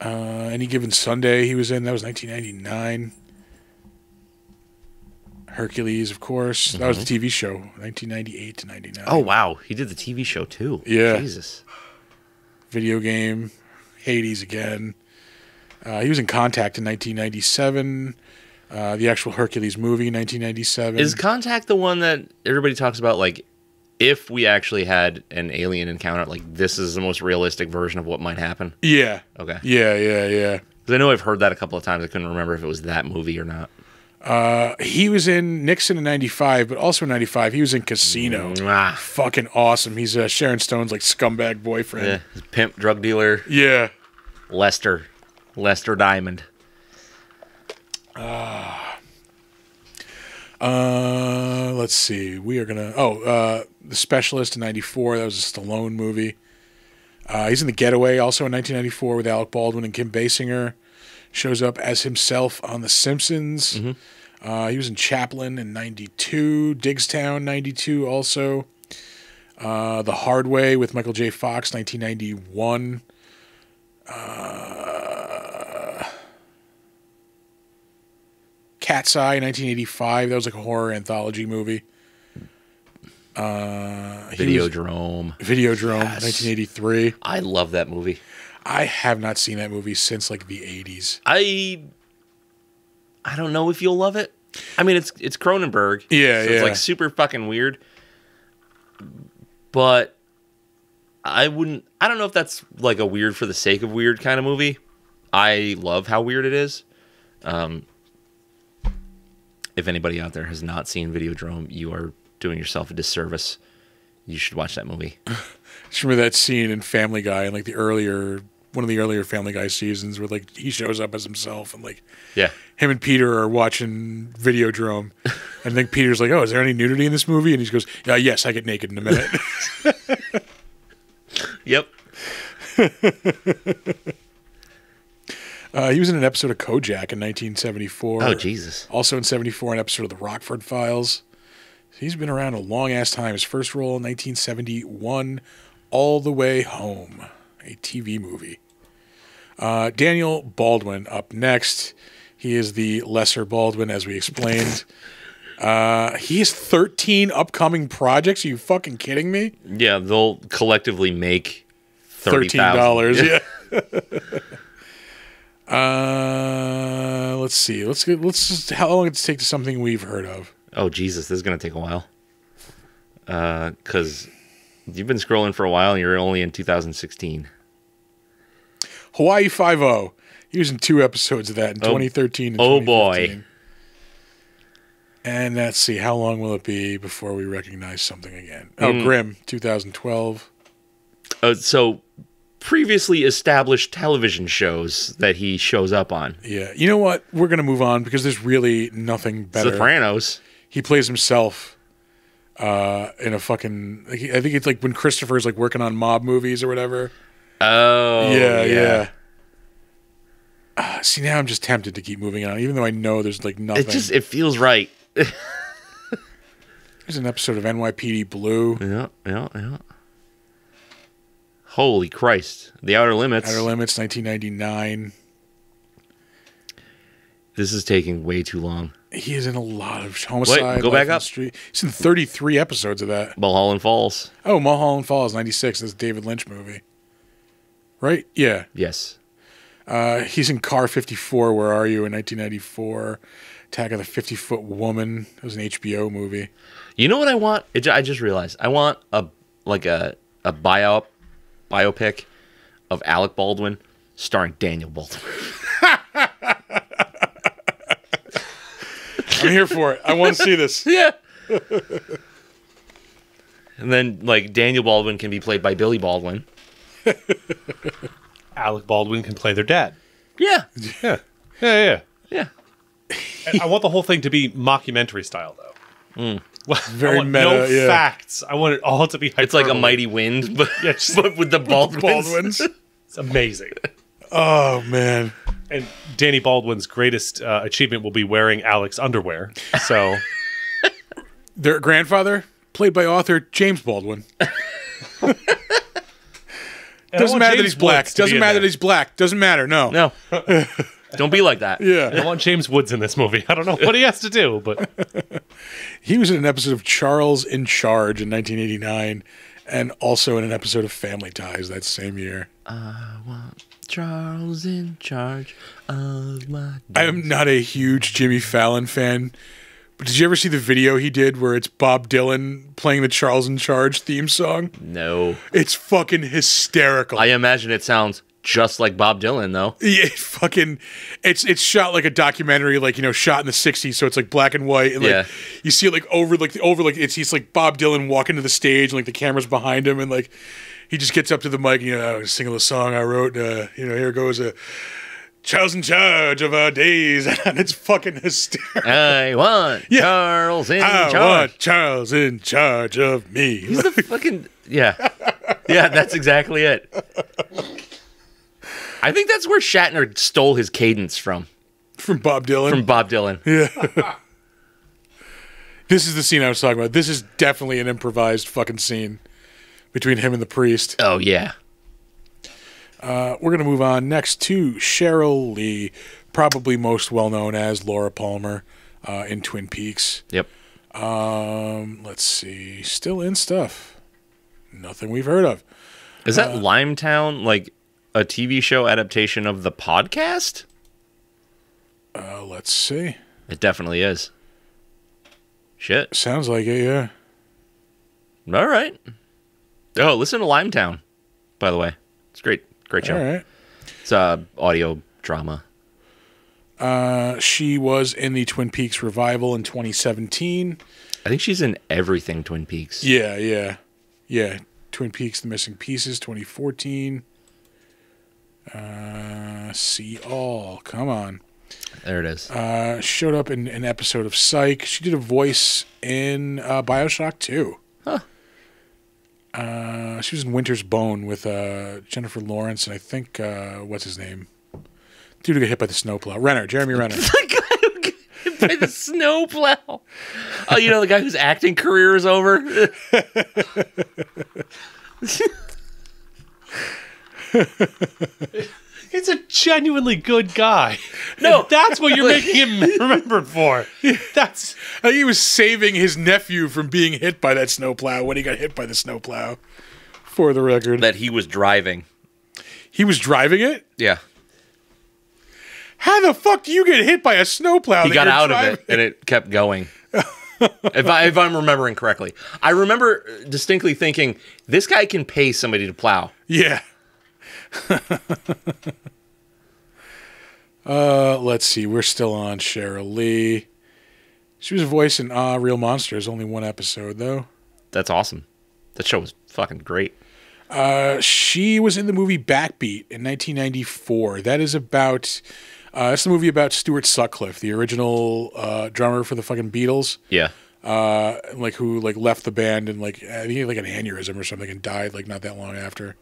Any Given Sunday he was in. That was 1999. Hercules, of course. Mm-hmm. That was the TV show, 1998 to 99. Oh, wow. He did the TV show, too. Yeah. Jesus. Video game. Hades again. He was in Contact in 1997. The actual Hercules movie in 1997. Is Contact the one that everybody talks about, like, if we actually had an alien encounter, like, this is the most realistic version of what might happen? Yeah. Okay. Yeah. Because I know I've heard that a couple of times. I couldn't remember if it was that movie or not. He was in Nixon in 95, but also in 95, he was in Casino. Fucking awesome. He's Sharon Stone's, like, scumbag boyfriend. Yeah. His pimp drug dealer. Yeah. Lester Diamond. Let's see. We are gonna. The Specialist in '94. That was a Stallone movie. He's in The Getaway, also in 1994, with Alec Baldwin and Kim Basinger. Shows up as himself on The Simpsons. Mm-hmm. He was in Chaplin in '92. Diggstown '92 also. The Hard Way with Michael J. Fox 1991. Cat's Eye, 1985. That was like a horror anthology movie. Videodrome. Yes. 1983. I love that movie. I have not seen that movie since like the 80s. I don't know if you'll love it. I mean, it's Cronenberg. Yeah, so it's like super fucking weird. But I don't know if that's like a weird for the sake of weird kind of movie. I love how weird it is. If anybody out there has not seen Videodrome, you are doing yourself a disservice. You should watch that movie. Just remember that scene in Family Guy in like one of the earlier Family Guy seasons where like he shows up as himself and like him and Peter are watching Videodrome. And then Peter's like, "Oh, is there any nudity in this movie?" And he goes, "Yes, I get naked in a minute." Yep. He was in an episode of Kojak in 1974. Oh, Jesus. Also in 74, an episode of The Rockford Files. He's been around a long-ass time. His first role in 1971, All the Way Home, a TV movie. Daniel Baldwin up next. He is the lesser Baldwin, as we explained. He has 13 upcoming projects. Are you fucking kidding me? Yeah, they'll collectively make $13. Let's see. Let's just, how long does it take to something we've heard of? Oh, Jesus, this is going to take a while. Because you've been scrolling for a while and you're only in 2016. Hawaii Five-0. He was in 2 episodes of that in 2013 and 2015. Boy. And let's see, how long will it be before we recognize something again? Oh, Grimm, 2012. So previously established television shows that he shows up on. Yeah. You know what? We're going to move on because there's really nothing better. Sopranos. He plays himself in a fucking... I think it's like when Christopher's like working on mob movies or whatever. Oh, yeah. See, now I'm just tempted to keep moving on, even though I know there's like nothing. It feels right. There's an episode of NYPD Blue. Yeah. Holy Christ. The Outer Limits. Outer Limits, 1999. This is taking way too long. He is in a lot of Homicide. Wait, go Life back on up. the Street. He's in 33 episodes of that. Mulholland Falls. Oh, Mulholland Falls, 96. That's a David Lynch movie. Right? Yeah. Yes. He's in Car 54, Where Are You, in 1994. Attack of the 50-Foot Woman. It was an HBO movie. You know what I want? I just realized. I want a biopic of Alec Baldwin starring Daniel Baldwin. I'm here for it. I want to see this. Yeah. And then, like, Daniel Baldwin can be played by Billy Baldwin. Alec Baldwin can play their dad. Yeah. Yeah. Yeah. And I want the whole thing to be mockumentary style, though. Very I want meta, no yeah. facts. I want it all to be hyperbole. It's like a mighty wind, but, but with the Baldwins. It's amazing. Oh, man. And Danny Baldwin's greatest achievement will be wearing Alec's underwear. So Their grandfather, played by author James Baldwin. Doesn't matter that he's black. Doesn't matter that he's black. Doesn't matter. No. No. Don't be like that. Yeah. I want James Woods in this movie. I don't know what he has to do, but He was in an episode of Charles in Charge in 1989 and also in an episode of Family Ties that same year. I want Charles in charge of my... I am not a huge Jimmy Fallon fan, but did you ever see the video he did where it's Bob Dylan playing the Charles in Charge theme song? No. It's fucking hysterical. I imagine it sounds just like Bob Dylan, though. Yeah, it's shot like a documentary, like, you know, shot in the 60s, so it's like black and white, and like Yeah. you see it like he's like Bob Dylan walking to the stage and like the camera's behind him, and like he just gets up to the mic and, you know, I was singing the song I wrote, you know, here goes Charles in charge of our days, and it's fucking hysterical. I want Charles in charge. I want Charles in charge of me. He's the fucking... Yeah. Yeah, that's exactly it. I think that's where Shatner stole his cadence from. From Bob Dylan. From Bob Dylan. Yeah. This is the scene I was talking about. This is definitely an improvised fucking scene between him and the priest. Oh, yeah. We're going to move on next to Cheryl Lee, probably most well known as Laura Palmer in Twin Peaks. Yep. Let's see. Still in stuff. Nothing we've heard of. Is that Limetown, like, a TV show adaptation of the podcast? Let's see. It definitely is. Shit. Sounds like it, yeah. All right. Oh, listen to Limetown, by the way. It's great. Great show. All right. It's audio drama. She was in the Twin Peaks revival in 2017. I think she's in everything Twin Peaks. Yeah. Twin Peaks: The Missing Pieces, 2014. See all. Come on. There it is. Showed up in an episode of Psych. She did a voice in Bioshock 2. Huh. She was in Winter's Bone with Jennifer Lawrence and I think what's his name? Dude who got hit by the snowplow. Jeremy Renner. The guy who got hit by the snowplow. Oh, you know the guy whose acting career is over? he's a genuinely good guy. No. That's what you're making him remembered for. That's He was saving his nephew from being hit by that snowplow when he got hit by the snowplow. For the record. That he was driving. He was driving it? Yeah. How the fuck do you get hit by a snowplow? He got out of it, and it kept going. if I'm remembering correctly. I remember distinctly thinking, this guy can pay somebody to plow. Yeah. Let's see. We're still on Cheryl Lee. She was a voice in Real Monsters. Only one episode, though. That's awesome. That show was fucking great. She was in the movie Backbeat in 1994. That is about... that's the movie about Stuart Sutcliffe, the original drummer for the fucking Beatles. Yeah. Who left the band and I think he had an aneurysm or something and died not that long after.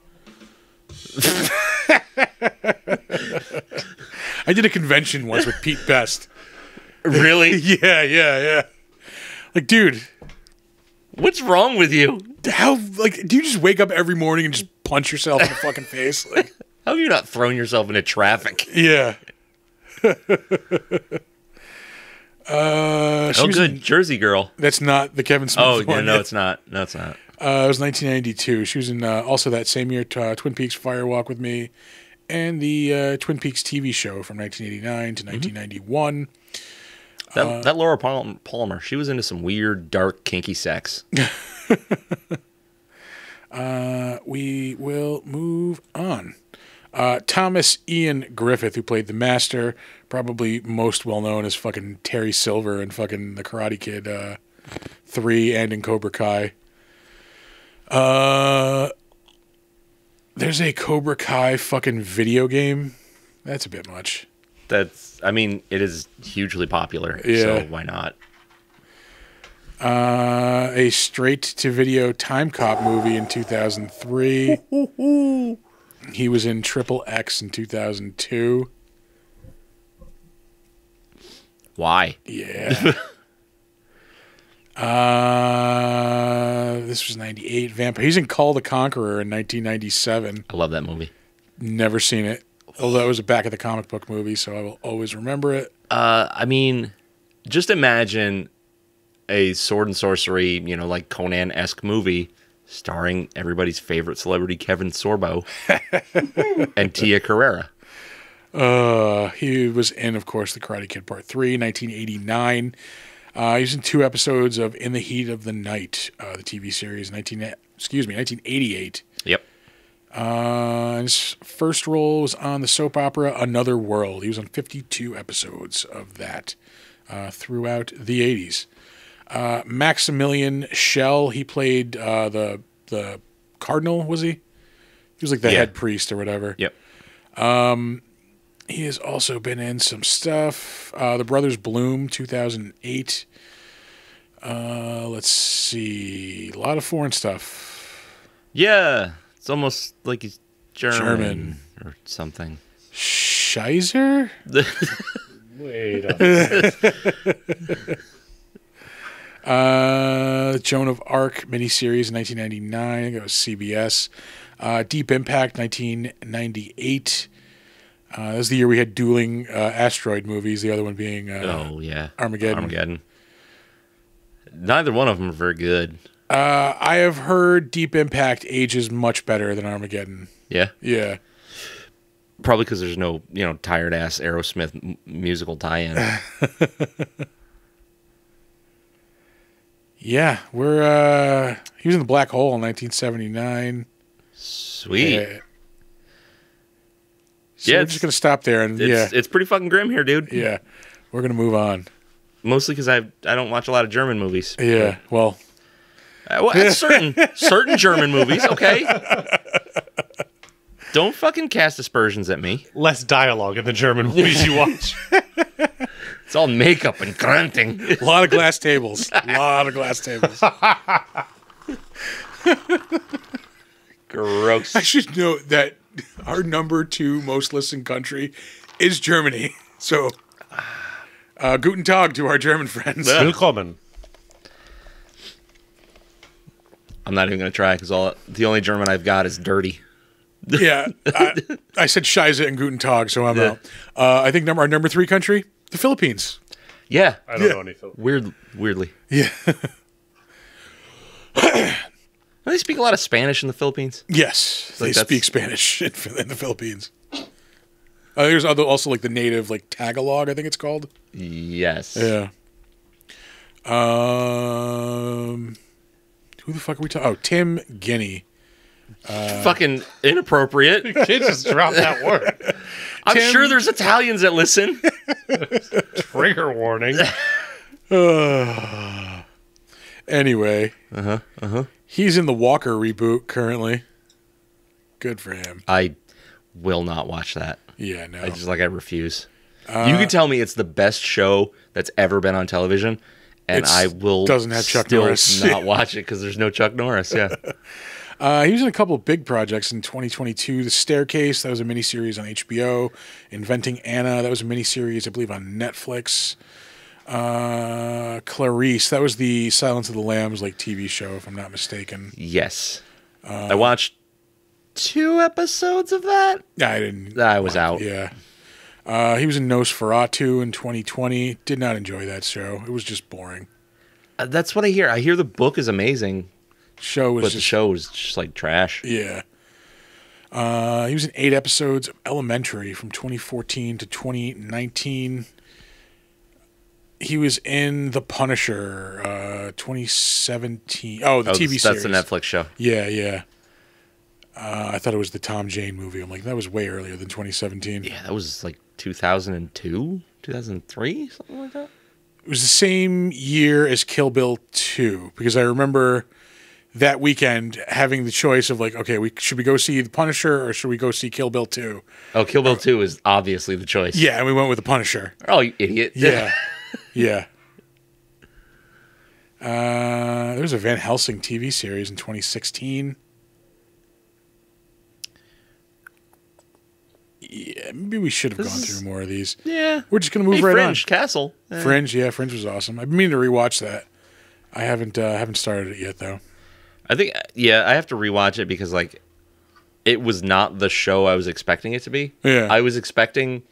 I did a convention once with Pete Best. Really? Yeah. Dude, what's wrong with you? how do you just wake up every morning and just punch yourself in the fucking face? How have you not thrown yourself into traffic? Yeah. Good. Jersey Girl. That's not the Kevin Smith one. No, it's not. No, it's not. It was 1992. She was in also that same year, Twin Peaks Fire Walk with Me, and the Twin Peaks TV show from 1989 to 1991. That Laura Palmer, she was into some weird, dark, kinky sex. We will move on. Thomas Ian Griffith, who played the Master, probably most well known as fucking Terry Silver in fucking The Karate Kid 3 and in Cobra Kai. There's a Cobra Kai fucking video game. That's a bit much. It is hugely popular, Yeah. so why not? A straight-to-video Time Cop movie in 2003. He was in Triple X in 2002. Why? Yeah. This was 98. Vampire. He's in Call the Conqueror in 1997. I love that movie. Never seen it. Although it was a back of the comic book movie, so I will always remember it. Just imagine a sword and sorcery, Conan-esque movie starring everybody's favorite celebrity, Kevin Sorbo, and Tia Carrera. He was in, of course, The Karate Kid Part 3, 1989. He was in 2 episodes of In the Heat of the Night, the TV series, 1988. Yep. His first role was on the soap opera Another World. He was on 52 episodes of that throughout the 80s. Maximilian Schell, he played the cardinal, was he? He was the head priest or whatever. Yep. He has also been in some stuff. The Brothers Bloom, 2008. Let's see. A lot of foreign stuff. Yeah. It's almost like he's German. Or something. Scheiser? Wait a minute. Joan of Arc miniseries, 1999. I think it was CBS. Deep Impact, 1998. That was the year we had dueling asteroid movies, the other one being Armageddon. Neither one of them are very good. I have heard Deep Impact ages much better than Armageddon. Yeah? Yeah. Probably because there's no, tired-ass Aerosmith musical tie-in. Yeah, he was in The Black Hole in 1979. Sweet. So we're just going to stop there. And it's pretty fucking grim here, dude. Yeah, we're going to move on. Mostly because I don't watch a lot of German movies. Yeah, well, certain German movies, okay? Don't fucking cast aspersions at me. Less dialogue in the German movies you watch. It's all makeup and grunting. A lot of glass tables. Gross. I should note that our number 2 most listened country is Germany. So, guten Tag to our German friends. Willkommen. I'm not even going to try because the only German I've got is dirty. Yeah, I said Scheisse and Guten Tag, so I'm out. I think our number 3 country, the Philippines. Yeah. I don't know any Philippines. Weirdly. Yeah. They speak a lot of Spanish in the Philippines. Yes, they speak Spanish in the Philippines. There's also like the native like Tagalog, I think it's called. Yes. Yeah. Who the fuck are we talking? Oh, Tim Guinea. Fucking inappropriate. Kids just dropped that word. I'm sure there's Italians that listen. Trigger warning. Anyway. He's in the Walker reboot currently. Good for him. I will not watch that. Yeah, no. I refuse. You can tell me it's the best show that's ever been on television, and I will doesn't have Chuck still Norris. not watch it because there's no Chuck Norris. Yeah. He was in a couple of big projects in 2022. The Staircase, that was a miniseries on HBO. Inventing Anna, that was a miniseries, I believe, on Netflix. Clarice, that was the Silence of the Lambs like TV show, if I'm not mistaken. Yes. I watched 2 episodes of that. I didn't. I was out. Yeah. He was in Nosferatu in 2020. Did not enjoy that show. It was just boring. That's what I hear. I hear the book is amazing. The show was just like trash. Yeah. He was in 8 episodes of Elementary from 2014 to 2019. He was in The Punisher, 2017. Oh, the TV series. That's the Netflix show. Yeah. I thought it was the Tom Jane movie. I'm like, that was way earlier than 2017. Yeah, that was like 2002, 2003, something like that. It was the same year as Kill Bill 2, because I remember that weekend having the choice of like, okay, should we go see The Punisher or should we go see Kill Bill 2? Oh, Kill Bill 2 is obviously the choice. Yeah, and we went with The Punisher. Oh, you idiot. Yeah. Yeah. There was a Van Helsing TV series in 2016. Yeah, maybe we should have gone through more of these. Yeah. We're just going to move right Fringe, on. Castle. Fringe, yeah, Fringe was awesome. I've been meaning to rewatch that. I haven't started it yet, though. I think, I have to rewatch it because, like, it was not the show I was expecting it to be. Yeah. I was expecting,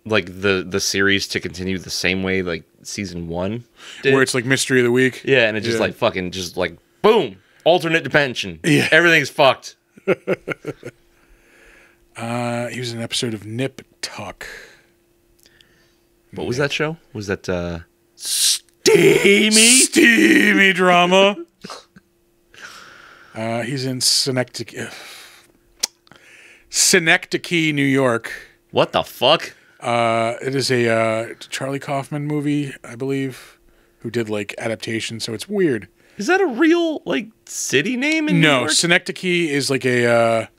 like, the series to continue the same way, like, season 1 did. Where it's, like, Mystery of the Week. Yeah, and it just, like, fucking, just, like, boom, alternate dimension. Yeah. Everything's fucked. He was in an episode of Nip Tuck. What was that show? Was that, Steamy drama. He's in Synecdoche, New York. What the fuck? It is a Charlie Kaufman movie, I believe, who did like adaptation, so it's weird. Is that a real like city name in New York? Synecdoche is like a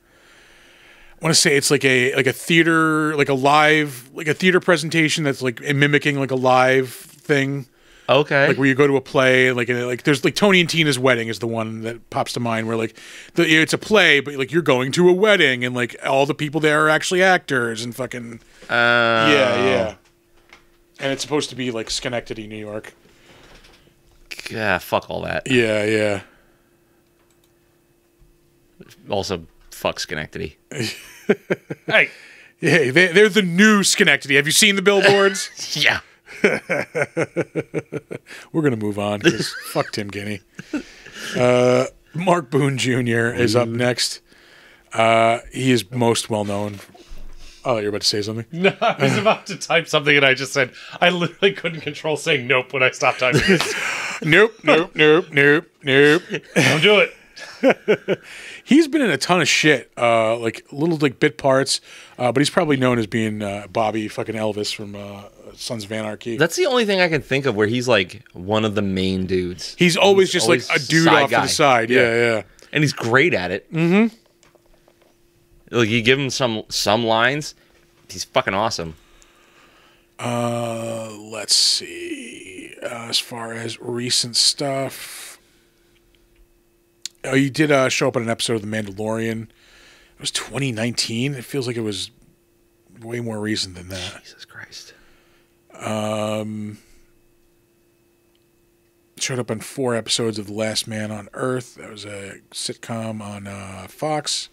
I want to say it's like a theater, like a theater presentation that's like mimicking like a live thing. Okay. Like where you go to a play and like there's like Tony and Tina's Wedding is the one that pops to mind where like it's a play but like you're going to a wedding and like all the people there are actually actors and fucking yeah. And it's supposed to be like Schenectady, New York. Yeah, fuck all that. Yeah. Also, fuck Schenectady. Hey. Yeah, they're the new Schenectady. Have you seen the billboards? Yeah. We're going to move on because fuck Tim Guinea. Mark Boone Jr. is up next. He is most well known. Oh, you're about to say something? No, I was about to type something and I just said, I literally couldn't control saying nope when I stopped typing. Nope. Don't do it. He's been in a ton of shit, like little like bit parts, but he's probably known as being Bobby fucking Elvis from Sons of Anarchy. That's the only thing I can think of where he's like one of the main dudes. He's always just like a dude off to the side. Yeah. And he's great at it. Mm-hmm. Like you give him some lines, he's fucking awesome. Let's see. As far as recent stuff, he did show up in an episode of The Mandalorian. It was 2019. It feels like it was way more recent than that. Jesus Christ. Showed up on 4 episodes of The Last Man on Earth. That was a sitcom on Fox.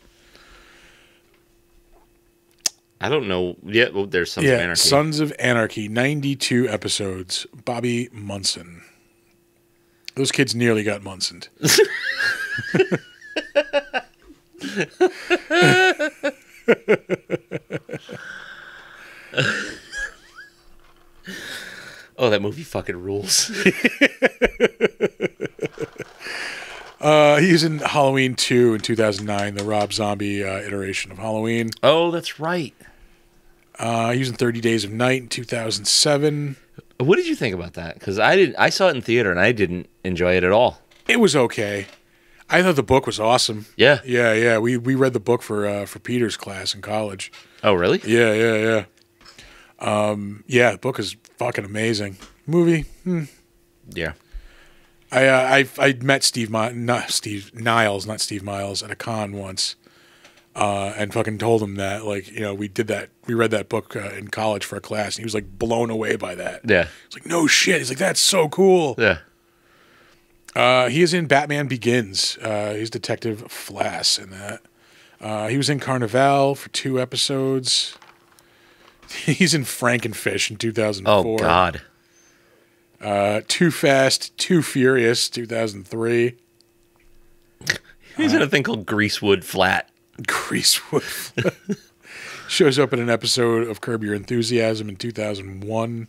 I don't know. Yeah, well, there's Sons of Anarchy. Sons of Anarchy, 92 episodes. Bobby Munson. Those kids nearly got Munsoned. Oh, that movie fucking rules. He was in Halloween 2 in 2009, the Rob Zombie iteration of Halloween. Oh, that's right. He was in 30 Days of Night in 2007. What did you think about that? Because I saw it in theater and I didn't enjoy it at all. It was okay. I thought the book was awesome. Yeah. Yeah. We read the book for Peter's class in college. Oh, really? Yeah. Yeah, the book is fucking amazing. Movie, Yeah. I met Steve Niles at a con once, and fucking told him that, like, you know, we read that book in college for a class, and he was like blown away by that. Yeah. He's like, no shit. He's like, that's so cool. Yeah. He is in Batman Begins. He's Detective Flass in that. He was in Carnival for 2 episodes. He's in Frankenfish in 2004. Oh, God. Too Fast, Too Furious, 2003. He's in a thing called Greasewood Flat. Greasewood. Shows up in an episode of Curb Your Enthusiasm in 2001.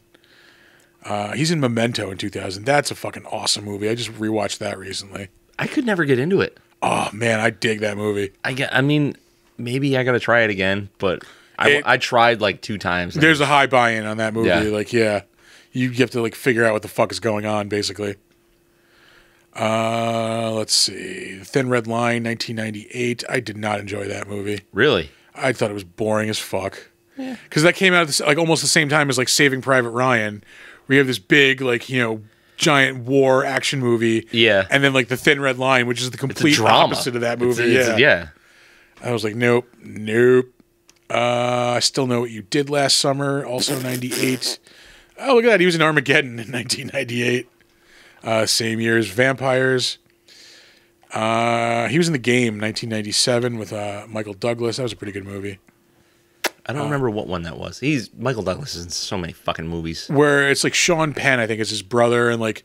He's in Memento in 2000. That's a fucking awesome movie. I just rewatched that recently. I could never get into it. Oh, man, I dig that movie. I mean, maybe I got to try it again, but I tried like 2 times. There's a high buy-in on that movie. Yeah. Like, yeah. You have to, like, figure out what the fuck is going on, basically. Let's see. Thin Red Line, 1998. I did not enjoy that movie. Really? I thought it was boring as fuck. Yeah. Because that came out at like almost the same time as like Saving Private Ryan, where you have this big, like, you know, giant war action movie. Yeah. And then like the Thin Red Line, which is the complete opposite of that movie. Yeah. I was like, nope. I Still Know What You Did Last Summer, also 98. Oh, look at that. He was in Armageddon in 1998. Same year as Vampires. He was in The Game, 1997, with Michael Douglas. That was a pretty good movie. I don't remember what one that was. Michael Douglas is in so many fucking movies. Where it's like Sean Penn, I think, is his brother, and like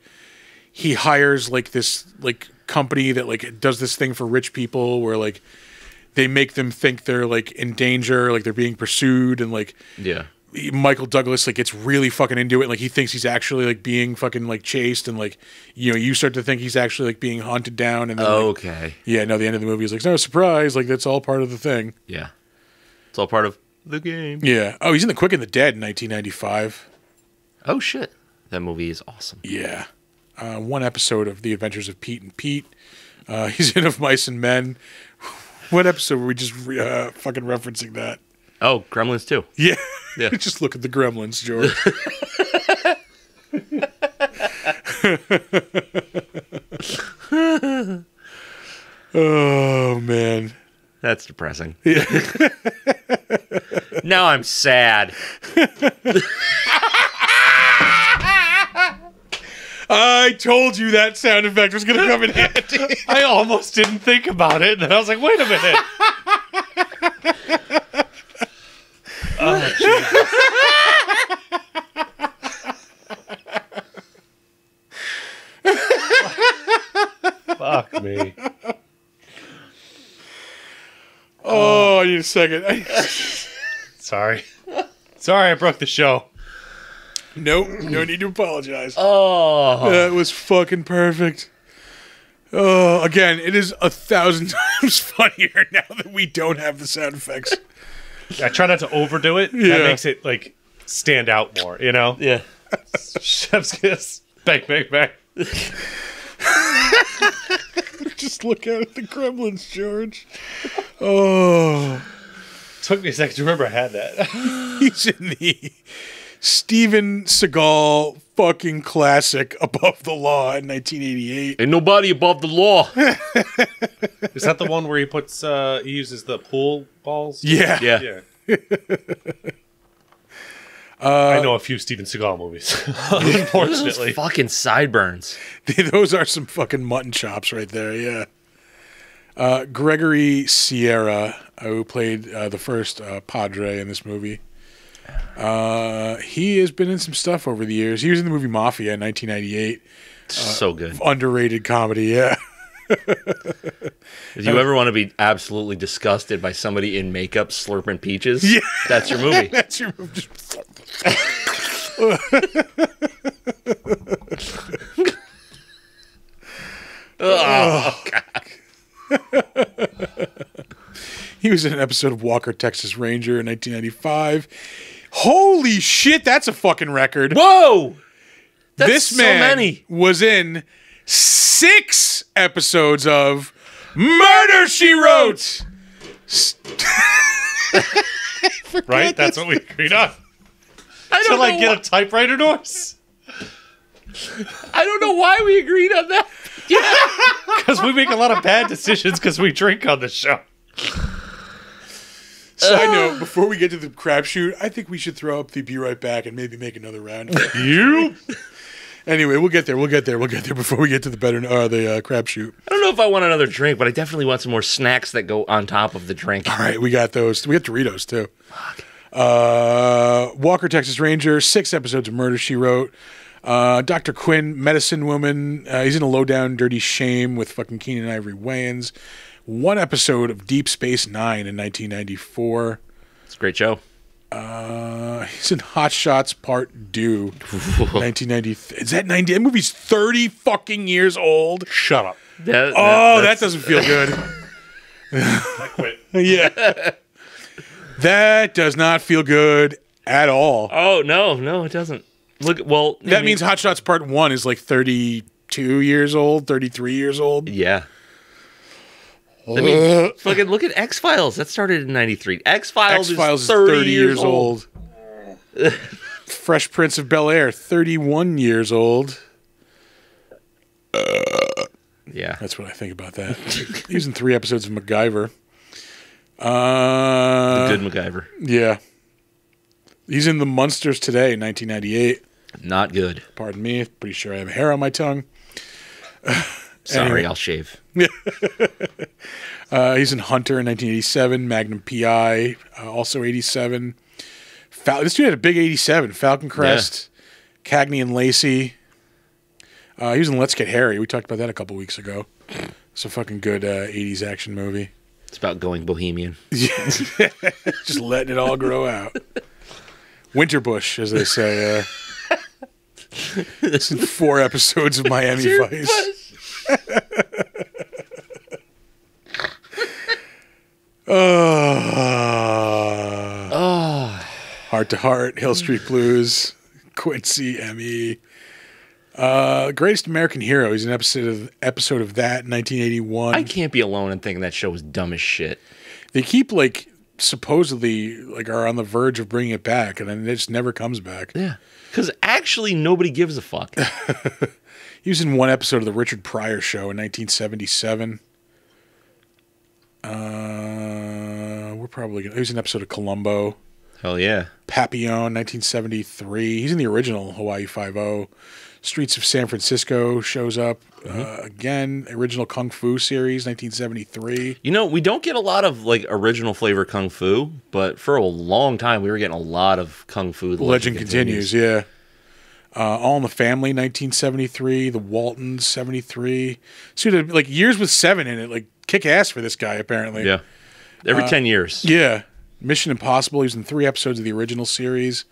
he hires like this like company that like does this thing for rich people where like they make them think they're like in danger, like they're being pursued, and like Yeah. Michael Douglas like gets really fucking into it, and like he thinks he's actually like being fucking like chased, and like, you know, you start to think he's actually like being hunted down, and then, Okay. yeah, no, the end of the movie is like, no, surprise, like that's all part of the thing. Yeah. It's all part of the game. Yeah. Oh, he's in The Quick and the Dead in 1995. Oh, shit. That movie is awesome. Yeah. 1 episode of The Adventures of Pete and Pete. He's in Of Mice and Men. What episode were we just fucking referencing that? Oh, Gremlins 2. Yeah. Yeah. Just look at the Gremlins, George. Oh, man. That's depressing. Yeah. Now I'm sad. I told you that sound effect was going to come in handy. I almost didn't think about it, and I was like, wait a minute. Oh, Jesus. Fuck me. Oh, I need a second. Sorry. Sorry I broke the show. Nope, no need to apologize. Oh. That was fucking perfect. Oh, again, it is 1,000 times funnier now that we don't have the sound effects. I try not to overdo it. Yeah. That makes it, like, stand out more, you know? Yeah. Chef's kiss. Bang, bang, bang. Just look out at the Gremlins, George. Oh. Took me a second to remember I had that. He's in the Steven Seagal fucking classic Above the Law in 1988. Ain't nobody above the law. Is that the one where he puts, he uses the pool balls? Yeah. Yeah. Yeah. I know a few Steven Seagal movies, unfortunately. Those fucking sideburns. Those are some fucking mutton chops right there, yeah. Gregory Sierra, who played the first Padre in this movie. He has been in some stuff over the years. He was in the movie Mafia in 1998. So good. Underrated comedy, yeah. If you ever want to be absolutely disgusted by somebody in makeup slurping peaches, that's your movie. That's your movie. Oh, God. He was in an episode of Walker, Texas Ranger in 1995. Holy shit, that's a fucking record. Whoa! That's This man so many. was in 6 episodes of Murder, She Wrote. Right? That's what we agreed on. I To don't like know get a typewriter noise. I don't know why we agreed on that. Because we make a lot of bad decisions because we drink on the show. Side note, before we get to the crapshoot, I think we should throw up the Be Right Back and maybe make another round. You? Anyway, we'll get there before we get to the crapshoot. I don't know if I want another drink, but I definitely want some more snacks that go on top of the drink. All right, we got those. We got Doritos, too. Walker, Texas Ranger, 6 episodes of Murder, She Wrote. Dr. Quinn, Medicine Woman. He's in a Low Down Dirty Shame with fucking Keenan Ivory Wayans. 1 episode of Deep Space Nine in 1994. It's a great show. He's in Hot Shots Part 2, 1990. Is that 90? That movie's 30 fucking years old. Shut up. That doesn't feel good. I quit. Yeah. That does not feel good at all. Oh, no, it doesn't. Look, well... That means Hot Shots Part 1 is like 32 years old, 33 years old. Yeah. I mean, fucking look at X-Files. That started in 93. X-Files is 30 years old. Fresh Prince of Bel-Air, 31 years old. Yeah. That's what I think about that. He was in 3 episodes of MacGyver. The good MacGyver. Yeah. He's in The Munsters Today, 1998. Not good. Pardon me. Pretty sure I have hair on my tongue. Sorry, Anyway. I'll shave. He's in Hunter in 1987. Magnum P.I., also 87. This dude had a big 87. Falcon Crest, Cagney and Lacey. He was in Let's Get Harry. We talked about that a couple weeks ago. It's a fucking good 80s action movie. It's about going bohemian. Just letting it all grow out. Winterbush, as they say. It's in 4 episodes of Miami Vice. Heart to Heart, Hill Street Blues, Quincy, M.E. Greatest American Hero. He's an episode of that in 1981. I can't be alone in thinking that show was dumb as shit. They keep supposedly are on the verge of bringing it back, and then it just never comes back. Yeah. Because actually nobody gives a fuck. He was in 1 episode of the Richard Pryor Show in 1977. He was in an episode of Columbo. Hell yeah. Papillon, 1973. He's in the original Hawaii Five-0. Streets of San Francisco shows up. Again, original Kung Fu series, 1973. You know, we don't get a lot of original flavor Kung Fu, but for a long time we were getting a lot of Kung Fu. The Legend continues, yeah. All in the Family, 1973. The Waltons, 73. So years with 7 in it, kick ass for this guy apparently. Yeah. Every 10 years. Yeah. Mission Impossible. He was in 3 episodes of the original series.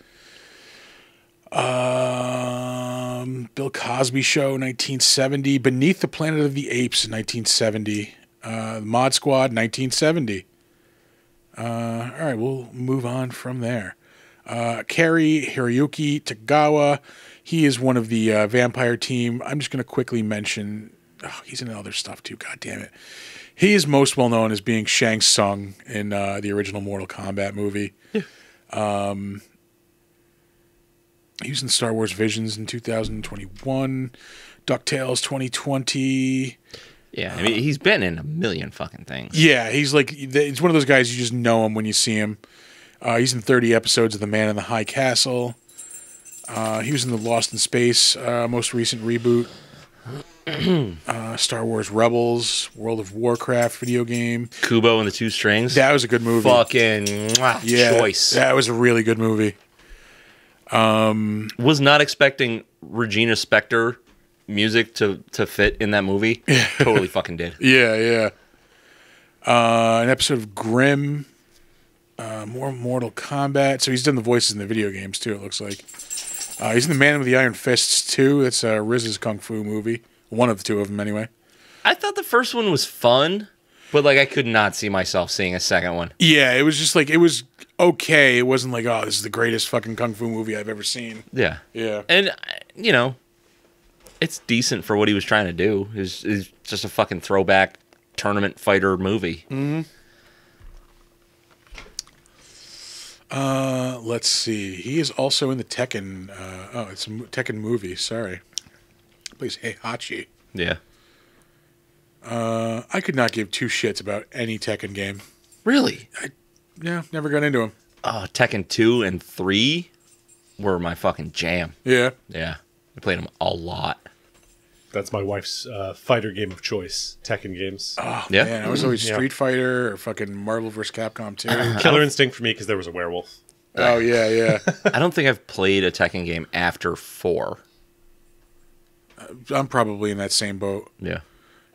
Bill Cosby Show, 1970. Beneath the Planet of the Apes, 1970. Mod Squad, 1970. All right, we'll move on from there. Cary Hiroyuki Tagawa. He is one of the vampire team. I'm just going to quickly mention... he's in other stuff too, god damn it. He is most well known as being Shang Tsung in the original Mortal Kombat movie. Yeah. He was in Star Wars Visions in 2021, DuckTales 2020. Yeah, I mean, he's been in a million fucking things. Yeah, he's it's one of those guys you just know him when you see him. He's in 30 episodes of The Man in the High Castle. He was in the Lost in Space most recent reboot. Star Wars Rebels, World of Warcraft video game. Kubo and the Two Strings. That was a good movie. Fucking choice. That was a really good movie. Was not expecting Regina Spektor, music to fit in that movie, totally fucking did. Yeah, yeah. An episode of Grimm, more Mortal Kombat. So he's done the voices in the video games too. It looks like he's in the Man with the Iron Fists too. That's Riz's kung fu movie. One of the two of them, anyway. I thought the first one was fun, but like I could not see myself seeing a second one. Yeah, it was just like it was okay. It wasn't like, oh, this is the greatest fucking kung fu movie I've ever seen. Yeah, Yeah, and you know, it's decent for what he was trying to do. It's just a fucking throwback tournament fighter movie. Mm-hmm. Let's see. He is also in the Tekken. It's a Tekken movie. Sorry, he plays Heihachi. Yeah, I could not give two shits about any Tekken game. really. Yeah, never got into him. Tekken 2 and 3 were my fucking jam. Yeah. Yeah, I played them a lot. That's my wife's fighter game of choice, Tekken games. Oh, Yeah? man. I was always Street Fighter or fucking Marvel vs. Capcom 2. Killer Instinct for me because there was a werewolf. Oh, yeah, yeah. I don't think I've played a Tekken game after 4. I'm probably in that same boat. Yeah.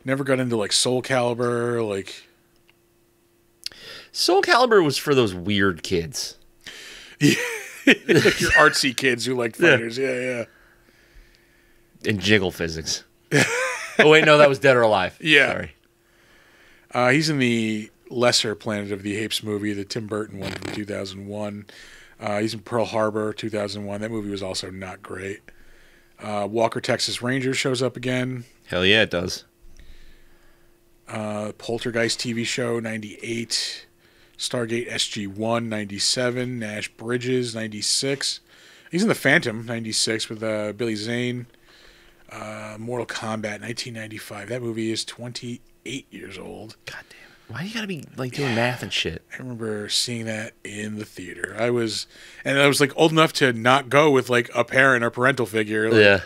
Never got into, like, Soul Calibur, like... Soul Calibur was for those weird kids. like your artsy kids who like fighters. Yeah, yeah. And jiggle physics. Oh, wait, no, that was Dead or Alive. Yeah. Sorry. He's in the lesser Planet of the Apes movie, the Tim Burton one from 2001. He's in Pearl Harbor, 2001. That movie was also not great. Walker, Texas Ranger shows up again. Hell yeah, it does. Poltergeist TV show, 98. Stargate SG-1, 97. Nash Bridges, 96. He's in The Phantom, 96, with Billy Zane. Mortal Kombat, 1995. That movie is 28 years old. God damn it. Why you gotta be like doing math and shit? I remember seeing that in the theater. I was like old enough to not go with like a parent or parental figure. Like, Yeah.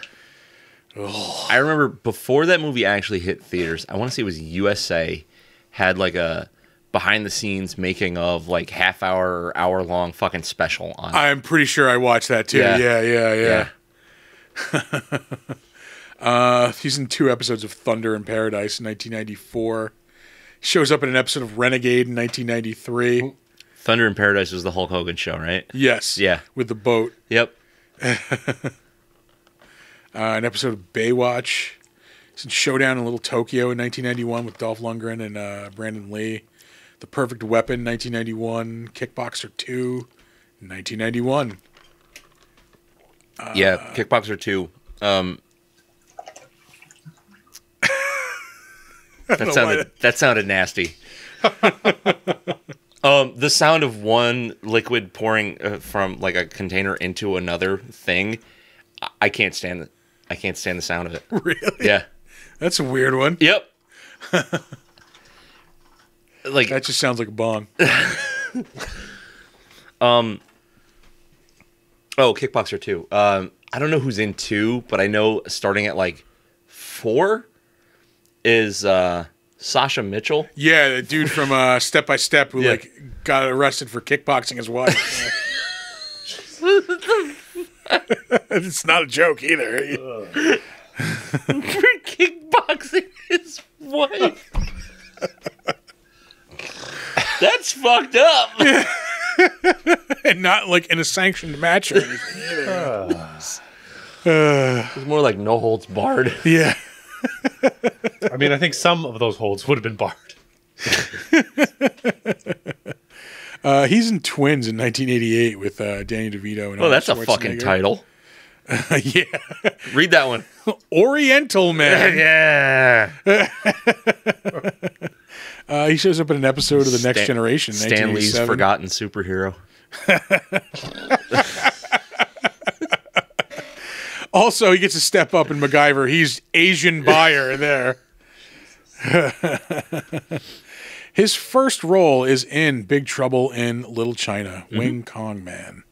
oh. I remember before that movie actually hit theaters, I want to say it was USA, had like a behind the scenes making of like half hour or hour long fucking special on it. I'm pretty sure I watched that too. Yeah. He's in 2 episodes of Thunder in Paradise in 1994. Shows up in an episode of Renegade in 1993. Thunder in Paradise was the Hulk Hogan show, right? Yes. Yeah. With the boat. Yep. An episode of Baywatch. He's in Showdown in Little Tokyo in 1991 with Dolph Lundgren and Brandon Lee. The Perfect Weapon, 1991. Kickboxer 2, 1991. Yeah, Kickboxer 2. That sounded nasty. The sound of one liquid pouring from like a container into another thing, I can't stand it. I can't stand the sound of it. Really? Yeah. That's a weird one. Yep. Like That just sounds like a bong. Kickboxer 2. I don't know who's in 2, but I know starting at like 4 is Sasha Mitchell. Yeah, the dude from Step by Step who like got arrested for kickboxing his wife. It's not a joke either. For kickboxing his wife. That's fucked up. And not like in a sanctioned match or anything either. It's more like no holds barred. Yeah. I mean, I think some of those holds would have been barred. He's in Twins in 1988 with Danny DeVito. And Oh, that's a Schwarzenegger. fucking title. Yeah. Read that one. Oriental Man. Yeah. He shows up in an episode of The Next Generation. Stan Lee's 1987. forgotten superhero. Also, he gets a step up in MacGyver. He's Asian buyer there. His first role is in Big Trouble in Little China, Wing Kong Man.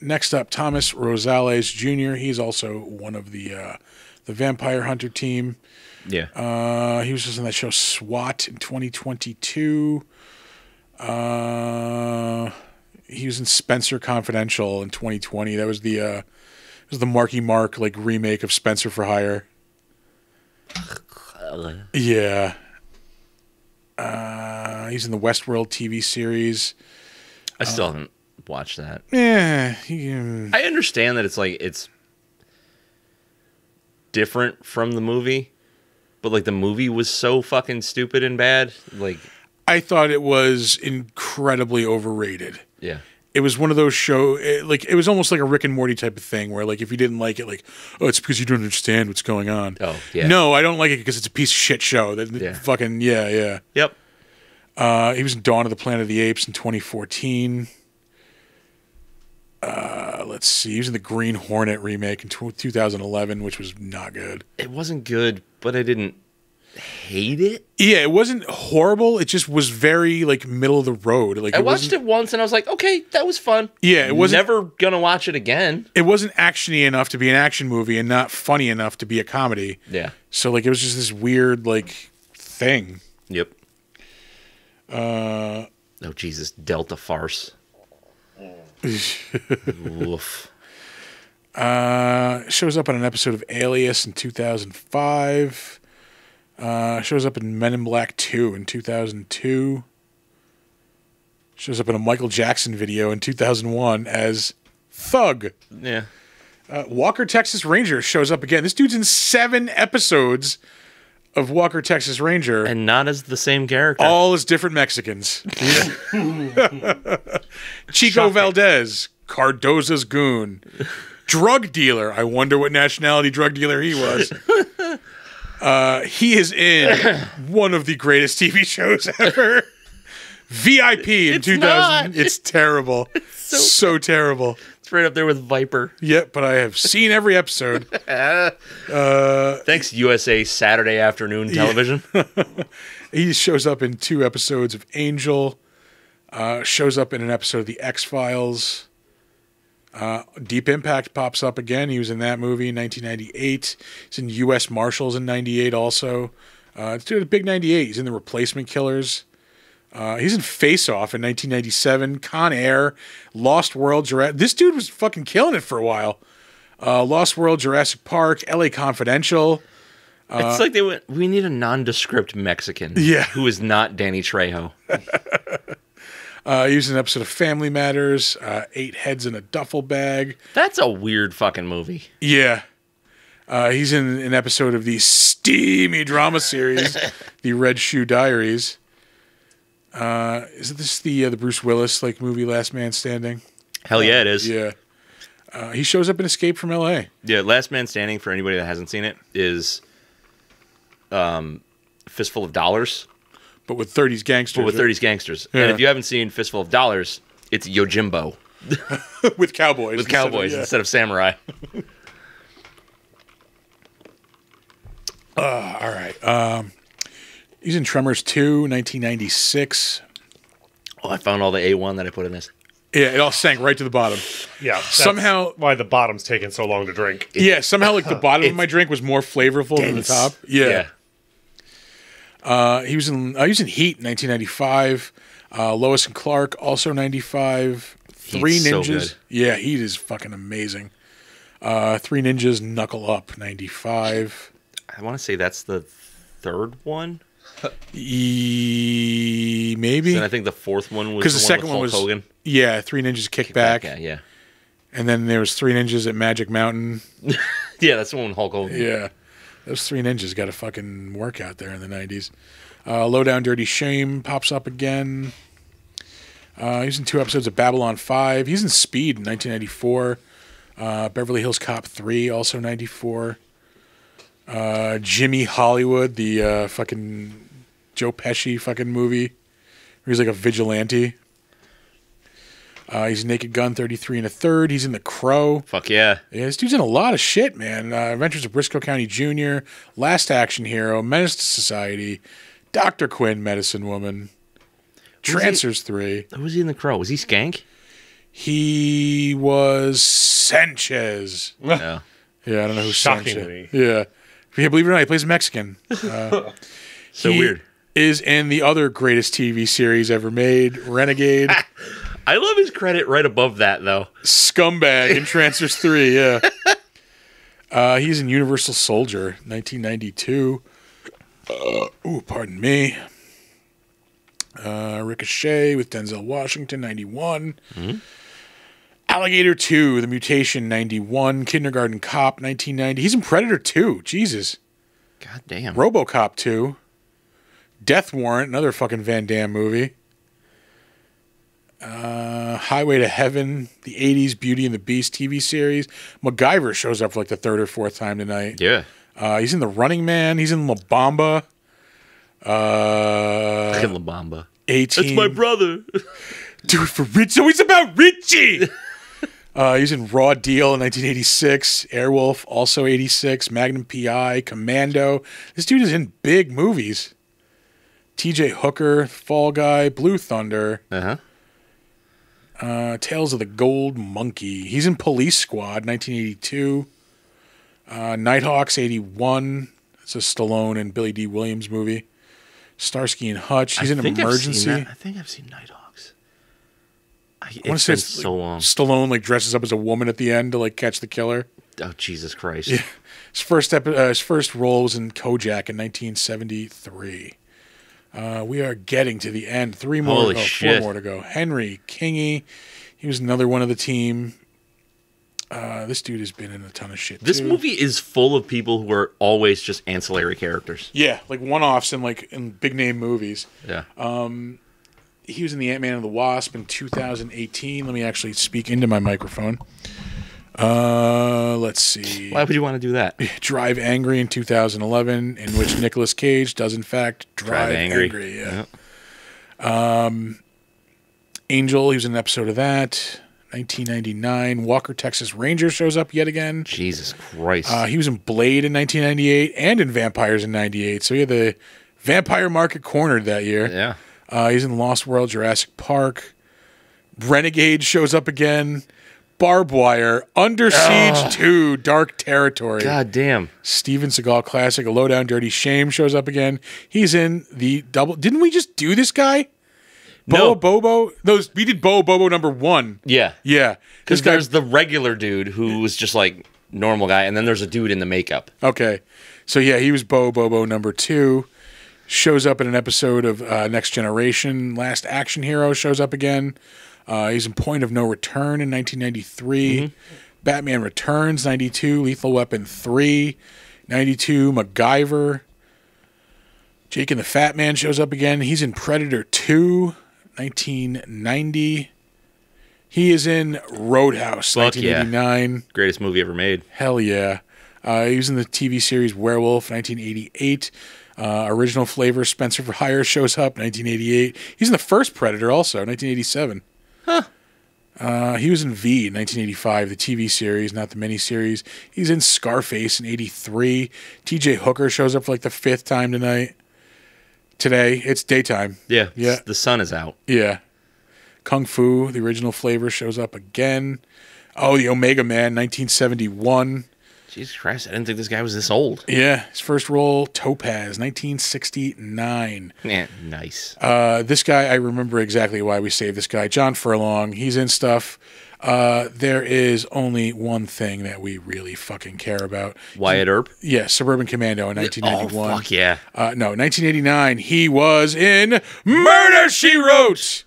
Next up, Thomas Rosales Jr. He's also one of the Vampire Hunter team. Yeah. He was just in that show SWAT in 2022. He was in Spencer Confidential in 2020. That was the It was the Marky Mark like remake of Spencer for Hire. Yeah. He's in the Westworld TV series. I still haven't watched that. Yeah. I understand that it's different from the movie, but like the movie was so fucking stupid and bad. Like, I thought it was incredibly overrated. yeah. It was one of those it was almost like a Rick and Morty type of thing where like if you didn't like it, like, oh, it's because you don't understand what's going on. Oh, yeah. No, I don't like it because it's a piece of shit show. Fucking yeah. Yep. He was in Dawn of the Planet of the Apes in 2014. Let's see. He was in the Green Hornet remake in 2011, which was not good. It wasn't good, but I didn't hate it. Yeah, it wasn't horrible. It just was very like middle of the road. Like I watched it once and I was like, okay, that was fun. Yeah, it wasn't never gonna watch it again. It wasn't actiony enough to be an action movie and not funny enough to be a comedy. Yeah. So like it was just this weird like thing. Yep. Oh Jesus, Delta farce. Oof. Shows up on an episode of Alias in 2005. Shows up in Men in Black 2 in 2002. Shows up in a Michael Jackson video in 2001 as Thug. Yeah. Walker Texas Ranger shows up again. This dude's in 7 episodes of Walker Texas Ranger. And not as the same character. All as different Mexicans. Chico Shocking. Valdez, Cardoza's goon. Drug dealer. I wonder what nationality drug dealer he was. He is in one of the greatest TV shows ever. VIP in 2000. not. It's terrible. So terrible. It's right up there with Viper. Yep, but I have seen every episode. Thanks, USA Saturday afternoon television. He shows up in 2 episodes of Angel. Shows up in an episode of The X-Files. Deep Impact pops up again. He was in that movie in 1998. He's in U.S. Marshals in 98 also. It's doing a big 98. He's in The Replacement Killers. He's in Face Off in 1997. Con Air. Lost World. This dude was fucking killing it for a while. Lost World, Jurassic Park, L.A. Confidential. It's like they went, we need a nondescript Mexican who is not Danny Trejo. He was in an episode of Family Matters, 8 Heads in a Duffel Bag. That's a weird fucking movie. Yeah. He's in an episode of the steamy drama series, The Red Shoe Diaries. Is this the Bruce Willis like movie Last Man Standing? Hell yeah, it is. Yeah. He shows up in Escape from L.A. Yeah, Last Man Standing, for anybody that hasn't seen it, is Fistful of Dollars. But with 30s gangsters. But with 30s gangsters. Yeah. And if you haven't seen Fistful of Dollars, it's Yojimbo. With cowboys. With cowboys instead of samurai. All right. He's in Tremors 2, 1996. Oh, I found all the A1 that I put in this. Yeah, it all sank right to the bottom. Yeah, that's Somehow- why the bottom's taking so long to drink. Yeah, somehow like the bottom of my drink was more flavorful than the top. Yeah. He was in Heat in 1995. Lois and Clark also 95. Three Heat's so Ninjas. good. Yeah, Heat is fucking amazing. Three Ninjas Knuckle Up 95. I want to say that's the third one. Maybe. And I think the fourth one was Because the, the second with one Hulk was Hogan. Yeah, Three Ninjas Kick Back. Yeah. And then there was Three Ninjas at Magic Mountain. Yeah, that's the one with Hulk Hogan. Yeah. Those Three Ninjas got a fucking work out there in the 90s. Low Down Dirty Shame pops up again. He's in 2 episodes of Babylon 5. He's in Speed in 1994. Beverly Hills Cop 3, also 94. Jimmy Hollywood, the fucking Joe Pesci fucking movie. Where he's like a vigilante. He's Naked Gun 33 and a third. He's in The Crow. Fuck yeah. Yeah, this dude's in a lot of shit, man. Adventures of Briscoe County Jr., Last Action Hero, Menace to Society, Dr. Quinn, Medicine Woman, Trancers 3. Who was he in The Crow? Was he Skank? He was Sanchez. No. Yeah, I don't know who Shockingly. Sanchez. Yeah, believe it or not, he plays a Mexican. So He weird. Is in the other greatest TV series ever made, Renegade. I love his credit right above that, though. Scumbag in Trancers 3, yeah. He's in Universal Soldier, 1992. Pardon me. Ricochet with Denzel Washington, 91. Mm-hmm. Alligator 2, The Mutation, 91. Kindergarten Cop, 1990. He's in Predator 2. Jesus. God damn. RoboCop 2. Death Warrant, another fucking Van Damme movie. Highway to Heaven, the 80s Beauty and the Beast TV series. MacGyver shows up for like the third or fourth time tonight. Yeah. He's in The Running Man. He's in La Bamba. Fucking La Bamba. 18. That's my brother. Do it for Rich. So he's about Richie. He's in Raw Deal in 1986. Airwolf, also 86. Magnum P.I. Commando. This dude is in big movies. T.J. Hooker, Fall Guy, Blue Thunder. Uh-huh. Tales of the Gold Monkey. He's in Police Squad, 1982. Nighthawks, 81. It's a Stallone and Billy D. Williams movie. Starsky and Hutch. He's in Emergency. I think I've seen Nighthawks. I want to say It's it's been so long. Stallone like dresses up as a woman at the end to like catch the killer. Oh, Jesus Christ. Yeah. His first role was in Kojak in 1973. We are getting to the end. Four more to go. Henry Kingy. He was another one of the team. This dude has been in a ton of shit. This too. movie is full of people who are always just ancillary characters. Yeah, like one-offs in big name movies. Yeah. He was in the Ant-Man and the Wasp in 2018. Let me actually speak into my microphone. Let's see. Why would you want to do that? Drive Angry in 2011, in which Nicolas Cage does in fact drive angry. Yeah. Angel, he was in an episode of that. 1999, Walker Texas Ranger shows up yet again. Jesus Christ. He was in Blade in 1998 and in Vampires in 98. So he had the vampire market cornered that year. Yeah. He's in Lost World, Jurassic Park. Renegade shows up again. Barbed Wire, Under Siege 2, Dark Territory. God damn. Steven Seagal classic, A Low Down Dirty Shame shows up again. He's in the double. Didn't we just do this guy? No. Bobo? We did Bobo number 1. Yeah. Yeah. Because there's the regular dude who was just like normal guy, and then there's a dude in the makeup. Okay. So yeah, he was Bobo number 2. Shows up in an episode of Next Generation. Last Action Hero shows up again. He's in Point of No Return in 1993. Mm-hmm. Batman Returns, 92. Lethal Weapon 3, 92. MacGyver. Jake and the Fat Man shows up again. He's in Predator 2, 1990. He is in Roadhouse, Fuck 1989. Yeah. Greatest movie ever made. Hell yeah. He was in the TV series Werewolf, 1988. Original Flavor, Spencer for Hire shows up, 1988. He's in the first Predator also, 1987. Huh. He was in V in 1985, the TV series, not the miniseries. He's in Scarface in 83. T.J. Hooker shows up for like the 5th time today. It's daytime. Yeah. Yeah. The sun is out. Yeah. Kung Fu, the original Flavor, shows up again. Oh, the Omega Man, 1971. Jesus Christ, I didn't think this guy was this old. Yeah, his first role, Topaz, 1969. Yeah, nice. This guy, I remember exactly why we saved this guy. John Furlong, he's in stuff. There is only one thing that we really fucking care about. Wyatt Earp? Yeah, Suburban Commando in 1991. Oh, fuck yeah. No, 1989, he was in Murder, She Wrote!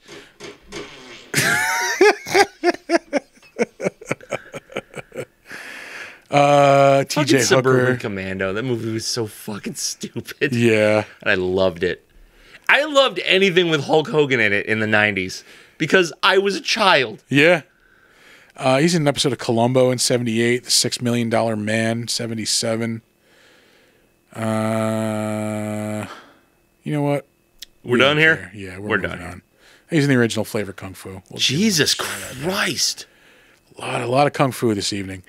TJ Suburban Hooker. Commando. That movie was so fucking stupid. Yeah. And I loved it. I loved anything with Hulk Hogan in it in the 90s because I was a child. Yeah. He's in an episode of Columbo in 78, The $6 Million Man, 77. You know what? We're done here? Care. Yeah, we're moving done. on. He's in the original Flavor Kung Fu. Jesus Christ. A lot of Kung Fu this evening.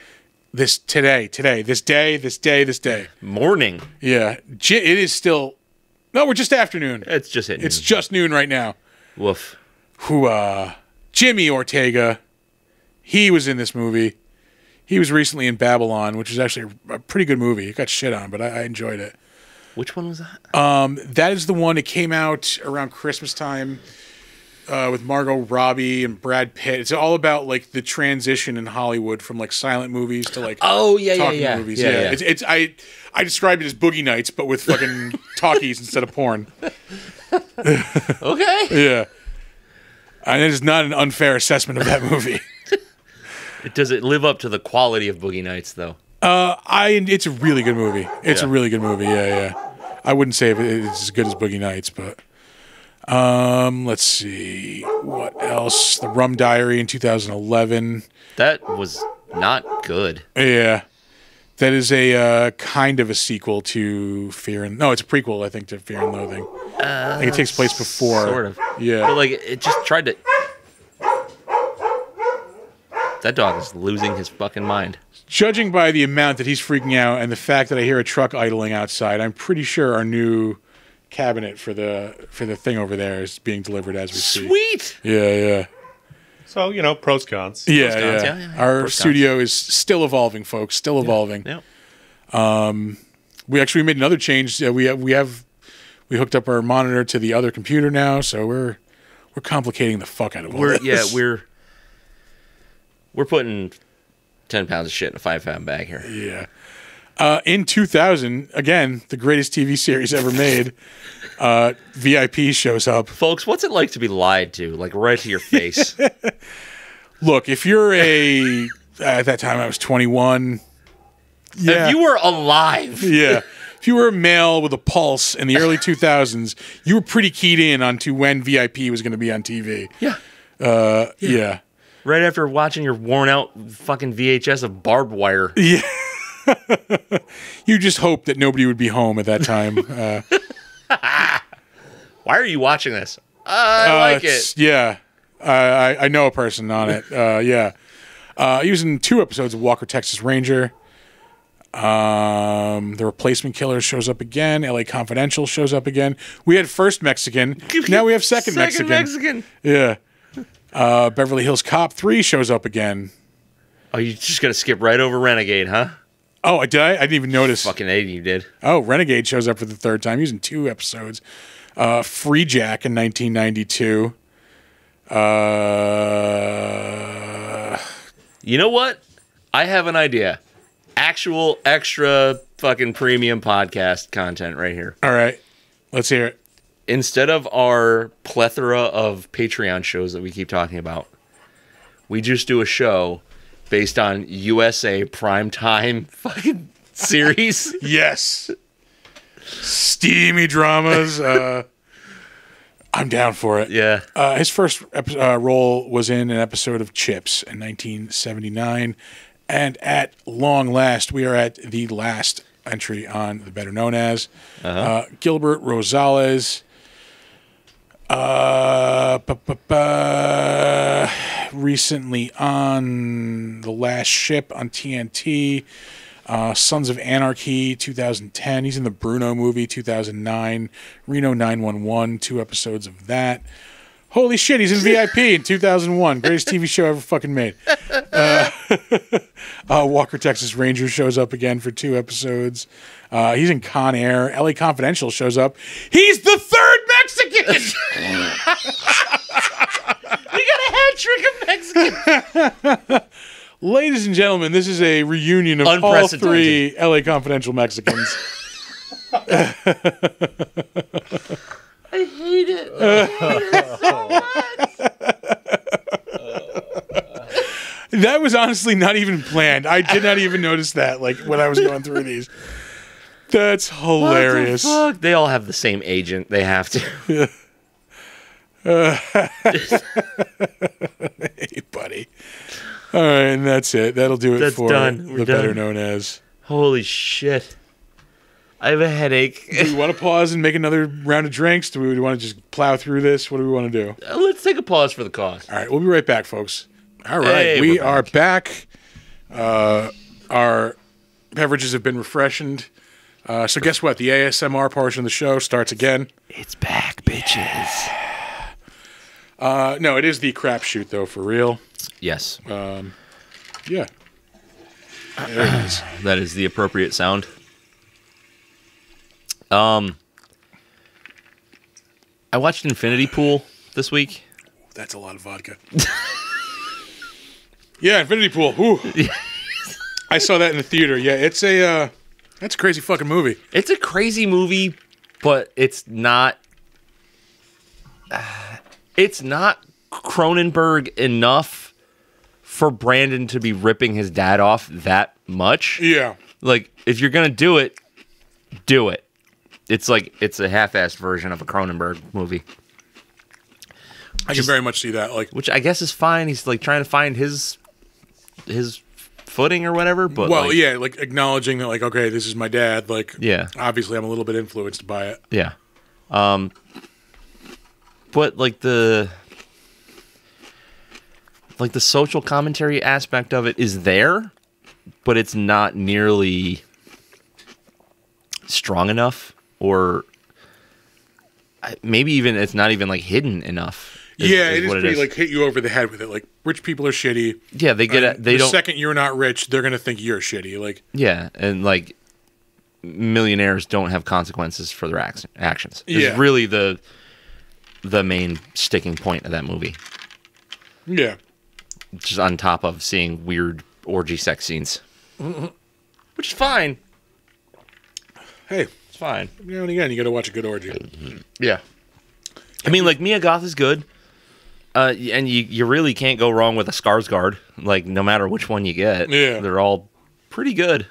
This day. Morning. Yeah. It is still... No, we're just afternoon. It's just hitting. It's just noon right now. Woof. Jimmy Ortega, he was in this movie. He was recently in Babylon, which is actually a pretty good movie. It got shit on, but I enjoyed it. Which one was that? That is the one that came out around Christmas time. with Margot Robbie and Brad Pitt. It's all about like the transition in Hollywood from like silent movies to like talking movies. Yeah. It's I described it as Boogie Nights, but with fucking talkies instead of porn. Okay. Yeah, and it is not an unfair assessment of that movie. Does it live up to the quality of Boogie Nights though? It's a really good movie. It's a really good movie. Yeah. I wouldn't say it's as good as Boogie Nights, but let's see what else. The Rum Diary in 2011. That was not good. Yeah, that is a kind of a sequel to Fear and No, it's a prequel, I think, to Fear and Loathing. I think it takes place before. Sort of. Yeah, But like it just tried to. That dog is losing his fucking mind. judging by the amount that he's freaking out and the fact that I hear a truck idling outside, I'm pretty sure our new cabinet for the thing over there is being delivered as we speak. Sweet. Yeah. So, pros, cons. Yeah. Yeah. Our Pros, studio is still evolving, folks. Still evolving. Yeah. We actually made another change. We hooked up our monitor to the other computer now, so we're complicating the fuck out of all this. We're putting 10 pounds of shit in a 5-pound bag here. Yeah. In 2000, again, the greatest TV series ever made, VIP shows up. Folks, what's it like to be lied to, like right to your face? Look, if you're at that time I was 21. Yeah. If you were alive. Yeah. If you were a male with a pulse in the early 2000s, you were pretty keyed in onto when VIP was going to be on TV. Yeah. Yeah. Right after watching your worn out fucking VHS of Barbed Wire. Yeah. You just hope that nobody would be home at that time. Why are you watching this? I like it. Yeah. I know a person on it. Yeah. He was in 2 episodes of Walker, Texas Ranger. The Replacement Killer shows up again. LA Confidential shows up again. We had first Mexican. Now we have second Mexican. Yeah. Beverly Hills Cop 3 shows up again. Oh, you're just going to skip right over Renegade, huh? Oh, I didn't even notice. Fucking A, you did. Oh, Renegade shows up for the 3rd time. He was in 2 episodes. Free Jack in 1992. You know what? I have an idea. Actual extra fucking premium podcast content right here. All right. Let's hear it. Instead of our plethora of Patreon shows that we keep talking about, we just do a show based on USA primetime fucking series. Yes. Steamy dramas. I'm down for it. Yeah. His first role was in an episode of Chips in 1979. And at long last, we are at the last entry on the Better Known As. Gilbert Rosales. Recently on The Last Ship on TNT. Sons of Anarchy, 2010. He's in the Bruno movie, 2009. Reno 911, 2 episodes of that. Holy shit, he's in VIP in 2001. Greatest TV show ever fucking made. Walker, Texas Ranger shows up again for 2 episodes. He's in Con Air. LA Confidential shows up. He's the 3rd Mexican! We got a hat trick of Mexican. Ladies and gentlemen, this is a reunion of all 3 LA Confidential Mexicans. I hate it. So much. That was honestly not even planned. I did not even notice that, like, when I was going through these. That's hilarious. What the fuck? They all have the same agent. They have to. Hey, buddy. All right, and that's it. That'll do it That's for done. We're the done. Better Known As. Holy shit. I have a headache. Do we want to pause and make another round of drinks? Do we want to just plow through this? What do we want to do? Let's take a pause for the cause. All right, we'll be right back, folks. All right, Hey, we we're are back. Our beverages have been refreshened. So guess what? The ASMR portion of the show starts again. It's back, bitches. No, it is the crapshoot, though, for real. Yes. Yeah. There it is. That is the appropriate sound. I watched Infinity Pool this week. That's a lot of vodka. Yeah, Infinity Pool. Ooh. I saw that in the theater. Yeah, that's a crazy fucking movie. It's a crazy movie, but it's not. It's not Cronenberg enough for Brandon to be ripping his dad off that much. Yeah. Like, if you're gonna do it, do it. It's like it's a half-assed version of a Cronenberg movie. I can very much see that. Like, which I guess is fine. He's like trying to find his footing or whatever. But well, like, yeah, like acknowledging that, like, okay, this is my dad. Like, yeah, obviously, I'm a little bit influenced by it. Yeah. But like the social commentary aspect of it is there, but it's not nearly strong enough, or maybe even it's not even like hidden enough. It is pretty like hit you over the head with it. Like, rich people are shitty. Yeah, they get it. They the don't. Second you're not rich, they're gonna think you're shitty. Like, Yeah, and like millionaires don't have consequences for their actions. It's Yeah. really the main sticking point of that movie. yeah, Just on top of seeing weird orgy sex scenes, which is fine. hey, It's fine. now and again, you gotta watch a good orgy. Yeah. I mean, like, Mia Goth is good. And you really can't go wrong with a Skarsgård. Like, no matter which one you get. Yeah. They're all pretty good.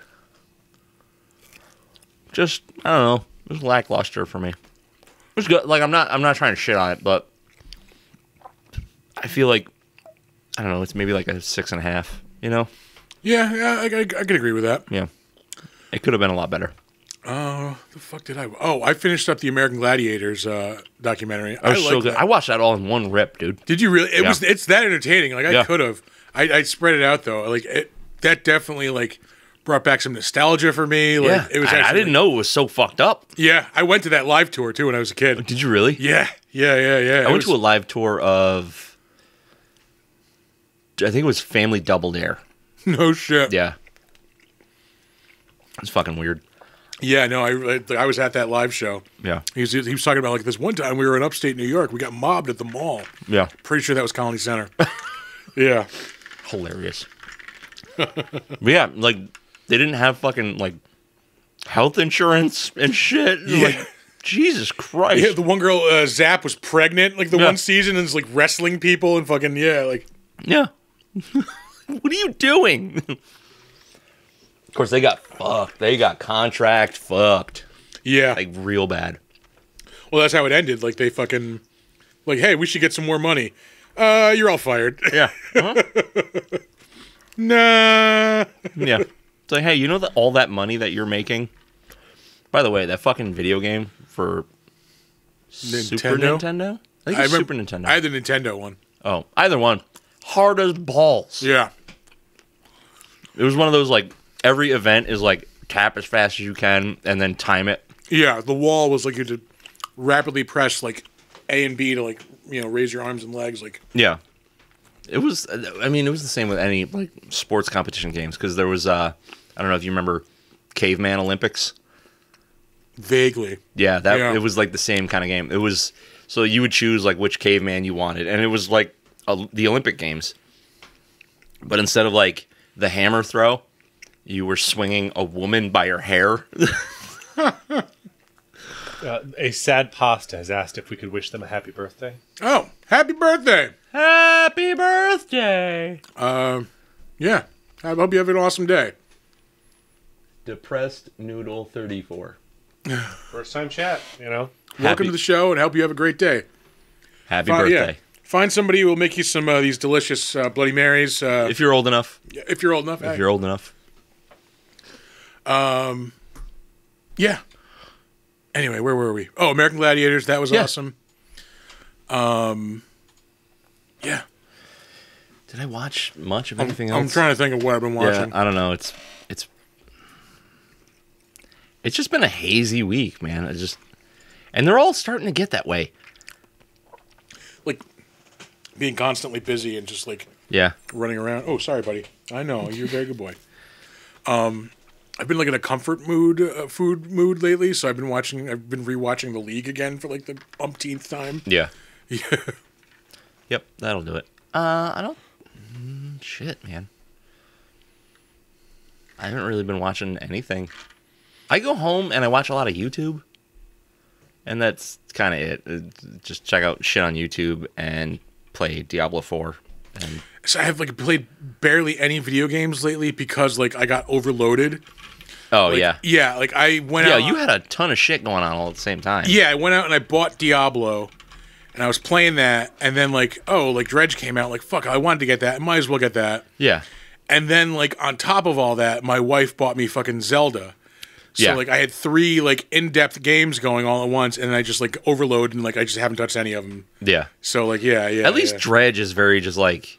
Just, I don't know. It was lackluster for me. It was good. Like, I'm not trying to shit on it, but I feel like, I don't know, it's maybe like a 6.5, you know? Yeah, I can agree with that. Yeah. It could have been a lot better. The fuck did I? Oh, I finished up the American Gladiators documentary. It was so good. I watched that all in one rip, dude. Did you really? Yeah. It's that entertaining. Like, I Yeah. could have. I spread it out though. Like, that definitely like brought back some nostalgia for me. Like, Yeah. it was. I Actually, didn't know it was so fucked up. Yeah, I went to that live tour too when I was a kid. Did you really? Yeah. I went to a live tour of, I think it was Family Double Dare. no shit. Yeah. It's fucking weird. Yeah, no, I was at that live show. Yeah. He was talking about, like, this one time we were in upstate New York. We got mobbed at the mall. Yeah. Pretty sure that was Colony Center. Yeah. Hilarious. But yeah, like, they didn't have fucking, like, health insurance and shit. Yeah. Like, Jesus Christ. Yeah, the one girl, Zap, was pregnant, like, the Yeah. one season, and is, like, wrestling people and fucking, yeah, like. Yeah. What are you doing? Of course, they got fucked. They got contract fucked. Yeah. Like, real bad. Well, that's how it ended. Like, they fucking, like, hey, we should get some more money. You're all fired. Yeah. Uh-huh. Nah. Yeah. It's like, hey, you know that all that money that you're making? By the way, that fucking video game for Super Nintendo? I think it's Super Nintendo. I had the Nintendo one. Oh, either one. Hard as balls. Yeah. It was one of those, like, every event is, like, tap as fast as you can and then time it. Yeah, the wall was like you had to rapidly press, like, A and B to, like, you know, raise your arms and legs. Like, Yeah. It was, I mean, it was the same with any, like, sports competition games, because there was, I don't know if you remember Caveman Olympics. vaguely. Yeah, Yeah. it was, like, the same kind of game. It was, so you would choose, like, which caveman you wanted, and it was, like, the Olympic Games. But instead of, like, the hammer throw, you were swinging a woman by her hair. A sad pasta has asked if we could wish them a happy birthday. Oh, happy birthday. Happy birthday! Yeah. I hope you have an awesome day. Depressed Noodle 34. First time chat, you know. Welcome to the show and hope you have a great day. Happy birthday. Yeah. Find somebody who will make you some these delicious Bloody Marys. If you're old enough. If you're old enough. If you're old enough. Yeah. Anyway, where were we? Oh, American Gladiators. That was awesome. Yeah. Did I watch much of anything else? I'm trying to think of what I've been watching. I don't know. It's just been a hazy week, man. And they're all starting to get that way. Like, being constantly busy and just, like, Yeah. running around. Oh, sorry, buddy. I know. You're a very good boy. I've been, like, in a comfort food mood lately, so I've been rewatching The League again for, like, the umpteenth time. Yeah. Yeah. Yep, that'll do it. I don't. Shit, man. I haven't really been watching anything. I go home and I watch a lot of YouTube, and that's kind of it. Just check out shit on YouTube and play Diablo 4. And So I have like played barely any video games lately because like I got overloaded. oh Like, yeah, yeah. Like I went yeah. out. You had a ton of shit going on all at the same time. Yeah, I went out and I bought Diablo, and I was playing that, and then like Dredge came out. Like fuck, I wanted to get that. I might as well get that. yeah, And then like on top of all that, my wife bought me fucking Zelda. So Yeah. like I had 3 like in-depth games going all at once, and I just like overload, and like I just haven't touched any of them. yeah. So like yeah. At least yeah. Dredge is very just like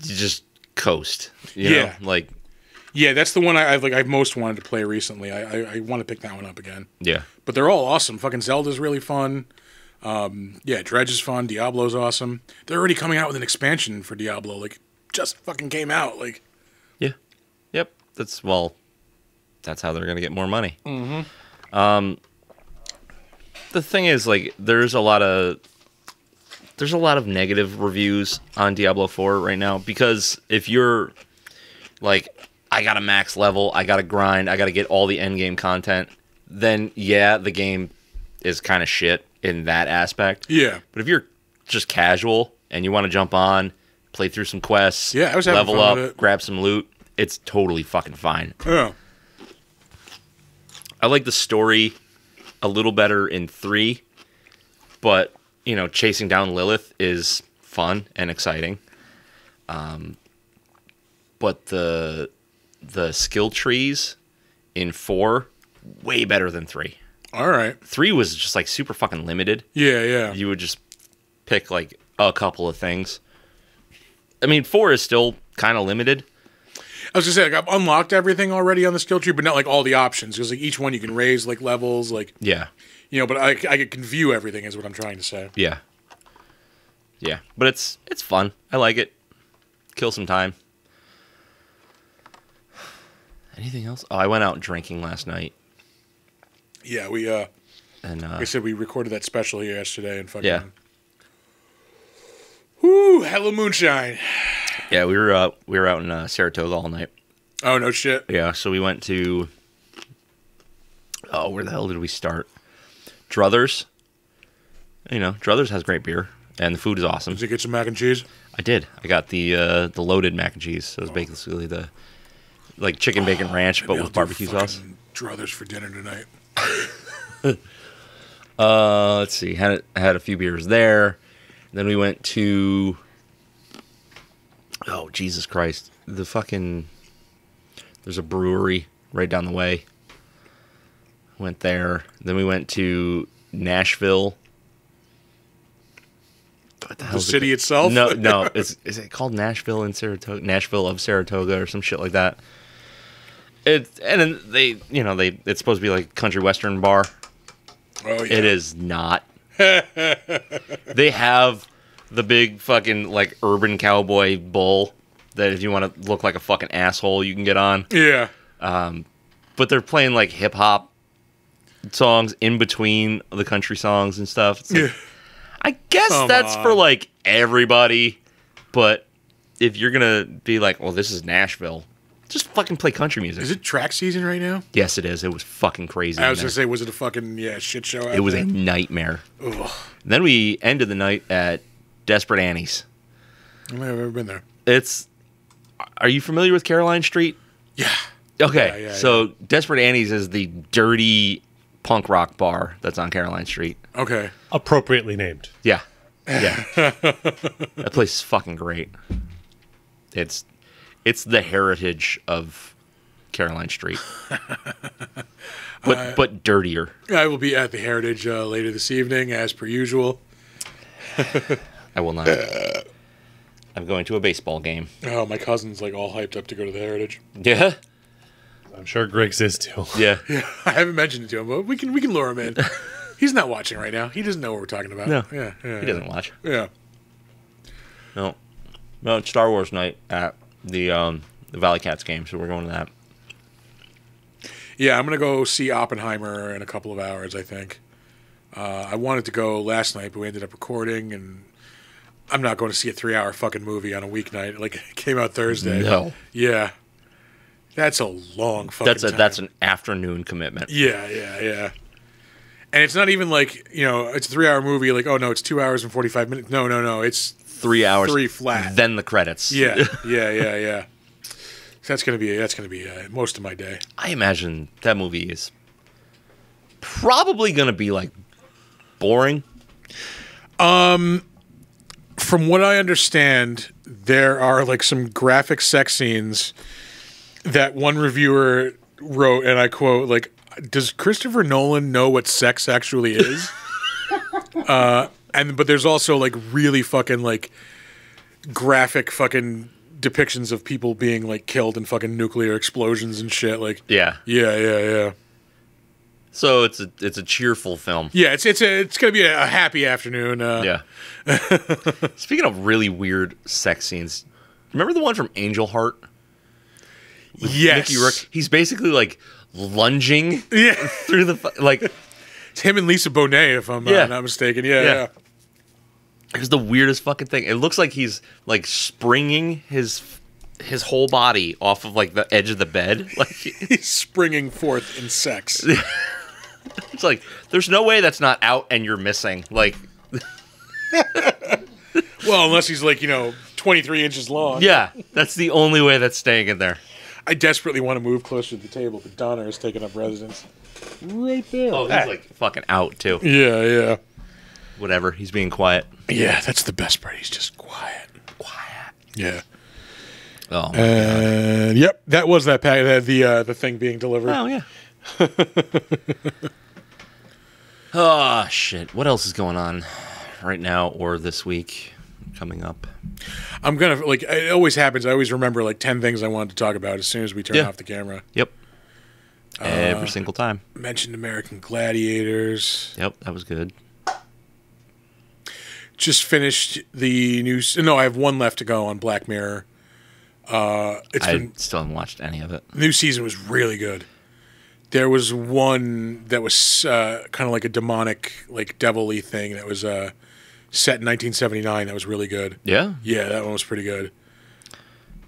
you just coast. You know? Yeah. Like Yeah, that's the one I've most wanted to play recently. I want to pick that one up again. yeah, But they're all awesome. Fucking Zelda's really fun. Yeah, Dredge is fun. Diablo's awesome. They're already coming out with an expansion for Diablo. Like, just fucking came out. Like, yeah, yep. That's how they're gonna get more money. Mm-hmm. The thing is, like, there's a lot of negative reviews on Diablo 4 right now because if you're like, I got a max level, I got to grind, I got to get all the end game content, then yeah, the game is kind of shit in that aspect. yeah. But if you're just casual and you want to jump on, play through some quests, Yeah, I was having level fun with up, it. grab some loot, it's totally fucking fine. Yeah. I like the story a little better in 3, but, you know, chasing down Lilith is fun and exciting. But the skill trees in 4, way better than 3. All right. 3 was just, like, super fucking limited. Yeah, yeah. You would just pick, like, a couple of things. I mean, 4 is still kind of limited. I was gonna say, like, I've unlocked everything already on the skill tree, but not like all the options. Because like each one you can raise like levels, like Yeah. but I can view everything. Is what I'm trying to say. Yeah. Yeah. But it's fun. I like it. Kill some time. Anything else? Oh, I went out drinking last night. Yeah, we And like I said, we recorded that special here yesterday and fucking. Yeah. Whoo, hella moonshine. yeah, we were out in Saratoga all night. Oh no shit. Yeah, so we went to where the hell did we start? Druthers. You know, Druthers has great beer and the food is awesome. Did you get some mac and cheese? I did. I got the loaded mac and cheese. So it was basically the like chicken bacon ranch, but Maybe with I'll do barbecue sauce. fucking Druthers for dinner tonight. Let's see. Had a few beers there. Then we went to oh Jesus Christ, there's a brewery right down the way. Went there. Then we went to Nashville. What the The hell's city itself? No. Is it called Nashville in Saratoga? Nashville of Saratoga or some shit like that. And then it's supposed to be like a country western bar. Oh yeah. It is not. They have the big fucking like urban cowboy bull that if you want to look like a fucking asshole, you can get on. Yeah. But they're playing like hip hop songs in between the country songs and stuff. It's like, Yeah. I guess Come that's for on. like everybody. But if you're gonna be like, well, this is Nashville, just fucking play country music. Is it track season right now? Yes, it is. It was fucking crazy. I in was there. gonna say, was it a fucking shit show? It was a nightmare. Ugh. Then we ended the night at Desperate Annie's. I don't think I've ever been there. Are you familiar with Caroline Street? Yeah. Okay, Yeah, so Desperate Annie's is the dirty punk rock bar that's on Caroline Street. Okay. Appropriately named. Yeah, yeah. That place is fucking great. It's the heritage of Caroline Street, but dirtier. I will be at the Heritage later this evening, as per usual. I will not. I'm going to a baseball game. Oh, my cousin's like all hyped up to go to the Heritage. Yeah, I'm sure Greg's is too. yeah. Yeah, I haven't mentioned it to him, but we can lure him in. He's not watching right now. He doesn't know what we're talking about. No, Yeah. he doesn't watch. Yeah. No, it's Star Wars night at the Valley Cats game, so we're going to that. Yeah, I'm gonna go see Oppenheimer in a couple of hours. I think. I wanted to go last night, but we ended up recording, and I'm not going to see a 3-hour fucking movie on a weeknight. Like, it came out Thursday. No. Yeah. That's a long fucking time. That's an afternoon commitment. Yeah. And it's not even like, it's a 3-hour movie. Like, oh, no, it's 2 hours and 45 minutes. No. It's 3 hours. 3 flat. Then the credits. Yeah. So that's gonna be most of my day. I imagine that movie is probably gonna be like boring. From what I understand, there are like some graphic sex scenes that one reviewer wrote, and I quote, like, does Christopher Nolan know what sex actually is? But there's also like really fucking like graphic fucking depictions of people being like killed in fucking nuclear explosions and shit. Like, Yeah. So it's a cheerful film. Yeah, it's gonna be a happy afternoon. Yeah. Speaking of really weird sex scenes, remember the one from Angel Heart? Yes. Mickey Rourke? He's basically like lunging through the like. It's him and Lisa Bonet, if I'm not mistaken. Yeah. It's the weirdest fucking thing. It looks like he's like springing his whole body off of like the edge of the bed. Like he's springing forth in sex. It's like there's no way that's not out and you're missing. Like, well, unless he's like 23 inches long. Yeah, that's the only way that's staying in there. I desperately want to move closer to the table, but Donner is taking up residence right there. Oh, he's like fucking out too. Yeah. Whatever. He's being quiet. Yeah, that's the best part. He's just quiet. Yeah. Oh. Yep, that was that pack. The thing being delivered. Oh yeah. Oh shit! What else is going on right now or this week coming up? I'm gonna it always happens. I always remember like 10 things I wanted to talk about as soon as we turn off the camera. Yep. Every single time. Mentioned American Gladiators. Yep, that was good. Just finished the new. No, I have one left to go on Black Mirror. I still haven't watched any of it. New season was really good. There was one that was kind of like a demonic, like devil-y thing that was set in 1979. That was really good. Yeah? Yeah, that one was pretty good.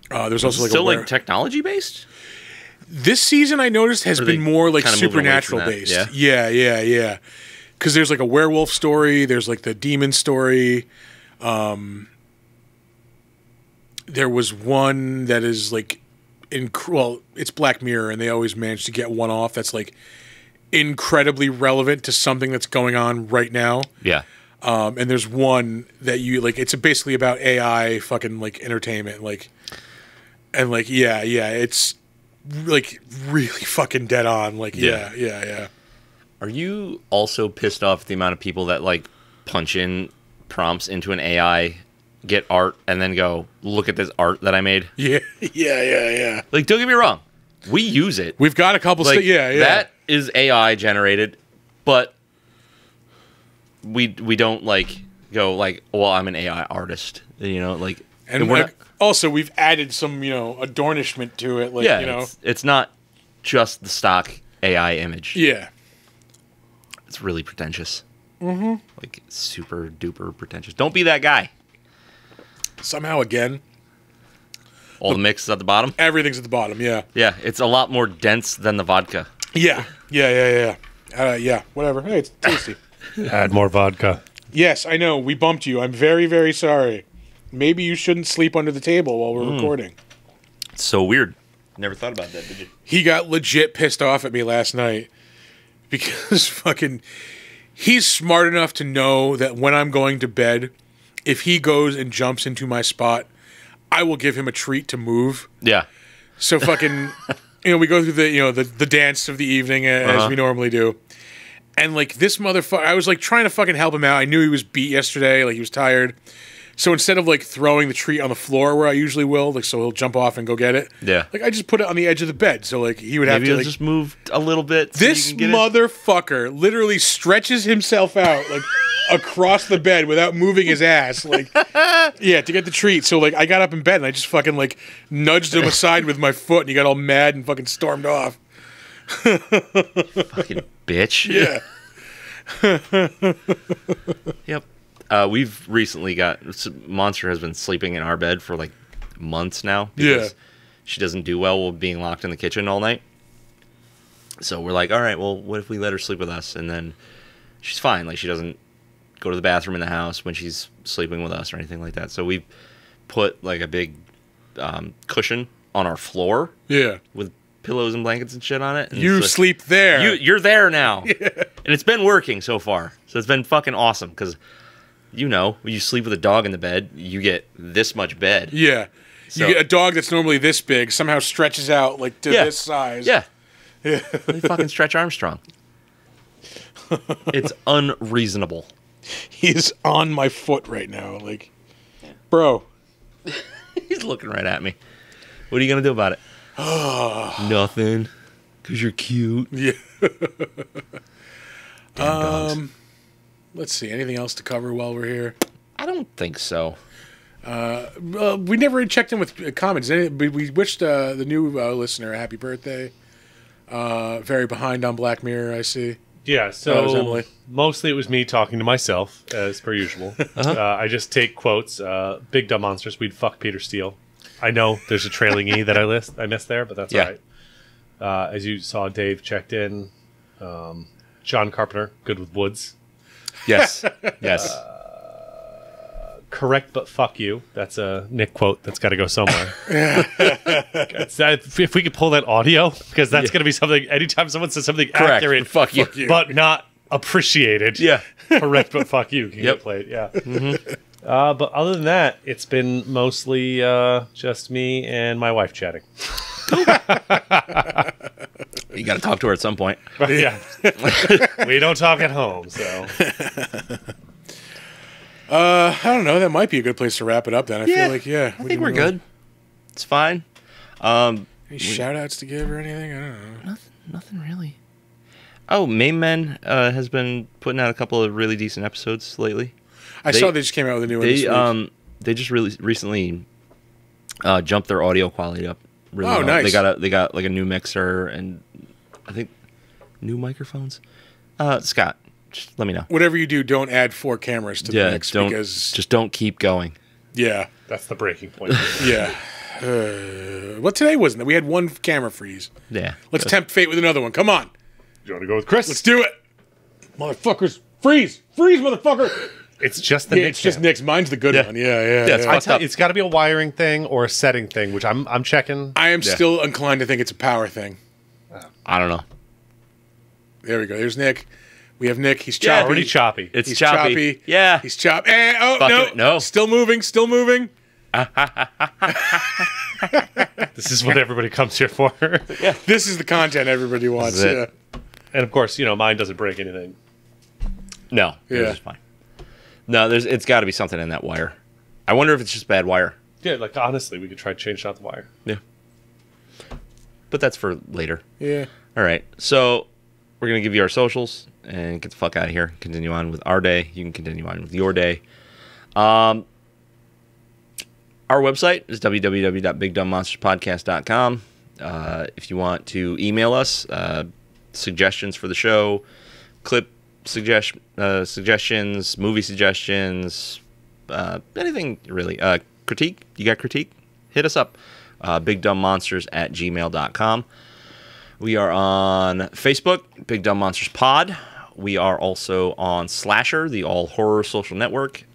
There's also like still like technology based. This season I noticed has been more like supernatural based. Yeah. Because there's like a werewolf story. There's like the demon story. There was one that is like, it's Black Mirror, and they always manage to get one off that's like incredibly relevant to something that's going on right now. Yeah. And there's one that you like. It's basically about AI fucking like entertainment, it's like really fucking dead on. Like yeah. Are you also pissed off at the amount of people that like punch in prompts into an AI, get art, and then go, look at this art that I made? Yeah. Like, don't get me wrong, we use it. We've got a couple. That is AI generated, but we don't like go like, well, I'm an AI artist, like, and we're also we've added some adornishment to it, like it's not just the stock AI image. Yeah. It's really pretentious. Mm-hmm. Like, super duper pretentious. Don't be that guy. Somehow, again, all the mix is at the bottom? Everything's at the bottom, yeah. Yeah, it's a lot more dense than the vodka. Yeah. Whatever. Hey, it's tasty. Add more vodka. Yes, I know. We bumped you. I'm very, very sorry. Maybe you shouldn't sleep under the table while we're recording. It's so weird. Never thought about that, did you? He got legit pissed off at me last night because he's smart enough to know that when I'm going to bed, if he goes and jumps into my spot, I will give him a treat to move. Yeah. So we go through the dance of the evening as we normally do. And like this motherfucker, I was like trying to fucking help him out. I knew he was beat yesterday, like he was tired. So instead of like throwing the treat on the floor where I usually will, like so he'll jump off and go get it. Yeah. Like I just put it on the edge of the bed, so like he would have to just move a little bit. So this motherfucker literally stretches himself out like across the bed without moving his ass, like to get the treat. So like I got up in bed and I just fucking like nudged him aside with my foot, and he got all mad and fucking stormed off. Fucking bitch. Yeah. Yep. We've recently Monster has been sleeping in our bed for like months now. Yeah. She doesn't do well with being locked in the kitchen all night. So we're like, all right, well, what if we let her sleep with us? And then she's fine. Like, she doesn't go to the bathroom in the house when she's sleeping with us or anything like that. So we put like a big cushion on our floor. Yeah. With pillows and blankets and shit on it. And You sleep there. You're there now. Yeah. And it's been working so far. So it's been fucking awesome because, when you sleep with a dog in the bed, you get this much bed. Yeah. So, you get a dog that's normally this big, somehow stretches out like to this size. Yeah. Yeah. They fucking Stretch Armstrong. It's unreasonable. He's on my foot right now. Like, bro. He's looking right at me. What are you going to do about it? Nothing. Because you're cute. Yeah. Damn dogs. Let's see. Anything else to cover while we're here? I don't think so. We never checked in with comments. We wished the new listener a happy birthday. Very behind on Black Mirror, I see. Yeah, so mostly it was me talking to myself, as per usual. I just take quotes. Big Dumb Monsters, we'd fuck Peter Steele. I know there's a trailing E that I missed there, but that's all right. As you saw, Dave checked in. John Carpenter, good with woods. Yes. Yes. Correct, but fuck you. That's a Nick quote that's got to go somewhere. If we could pull that audio, because that's going to be something, anytime someone says something correct, accurate, fuck you. but not appreciated. Yeah. Correct, but fuck you can get played. Yeah. Mm-hmm. But other than that, it's been mostly just me and my wife chatting. You got to talk to her at some point. Yeah. We don't talk at home, so. I don't know. That might be a good place to wrap it up then. I feel like, I think we're good. It's fine. Any shout-outs to give or anything? I don't know. Nothing really. Oh, Main Men has been putting out a couple of really decent episodes lately. I saw they just came out with a new one this week. They just recently jumped their audio quality up really well. Nice. They got like a new mixer and I think new microphones. Scott, just let me know. Whatever you do, don't add 4 cameras to the mix because just don't keep going. Yeah. That's the breaking point. Yeah. Well, today wasn't it? We had 1 camera freeze. Yeah. Let's tempt fate with another one. Come on. You want to go with Chris? Let's do it. Motherfuckers. Freeze. Freeze, motherfucker. It's just the Nick. It's just Nick's. Mine's the good one. Yeah. It's got to be a wiring thing or a setting thing, which I'm checking. I am still inclined to think it's a power thing. I don't know. There we go. There's Nick. We have Nick. He's choppy. Already choppy. He's choppy. Yeah. He's choppy. No. Still moving. Still moving. This is what everybody comes here for. Yeah. This is the content everybody wants. Yeah. And of course, mine doesn't break anything. No. Yeah. It's fine. No, it's got to be something in that wire. I wonder if it's just bad wire. Yeah, like honestly, we could try to change out the wire. Yeah. But that's for later. Yeah. All right. So we're going to give you our socials and get the fuck out of here. Continue on with our day. You can continue on with your day. Our website is www.bigdumbmonsterspodcast.com. If you want to email us, suggestions for the show, clip suggestions, movie suggestions, anything really. Critique? You got critique? Hit us up. BigDumbMonsters@gmail.com. We are on Facebook, Big Dumb Monsters Pod. We are also on Slasher, the all horror social network,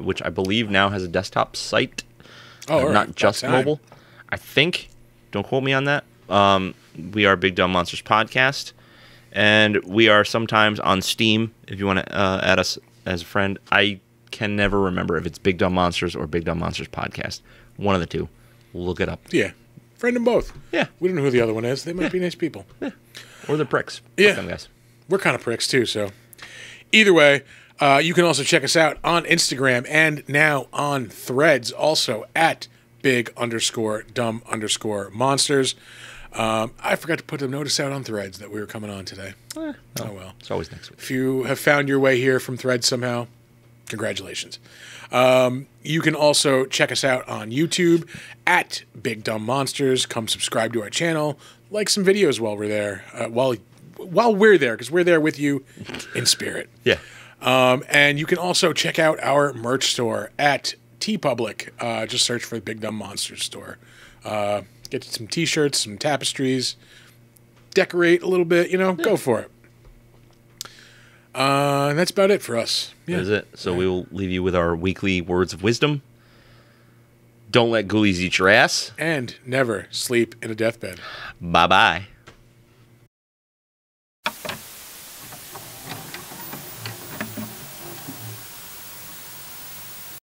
which I believe now has a desktop site. Not just mobile. I think. Don't quote me on that. We are Big Dumb Monsters Podcast. And we are sometimes on Steam if you want to add us as a friend. I can never remember if it's Big Dumb Monsters or Big Dumb Monsters Podcast. One of the two. Look it up. Yeah. Friend them both. Yeah. We don't know who the other one is. They might be nice people. Yeah. Or they're pricks. Yeah. Fuck them guys. We're kind of pricks too, so. Either way, you can also check us out on Instagram and now on Threads, also at big_dumb_monsters. I forgot to put a notice out on Threads that we were coming on today. Oh well. It's always next week. If you have found your way here from Threads somehow, congratulations. You can also check us out on YouTube at Big Dumb Monsters. Come subscribe to our channel. Like some videos while we're there. While we're there, because we're there with you in spirit. Yeah. And you can also check out our merch store at TeePublic. Just search for the Big Dumb Monsters store. Get some T-shirts, some tapestries, decorate a little bit. Go for it. And that's about it for us. Yeah. That is it. So we will leave you with our weekly words of wisdom. Don't let ghoulies eat your ass. And never sleep in a deathbed. Bye-bye.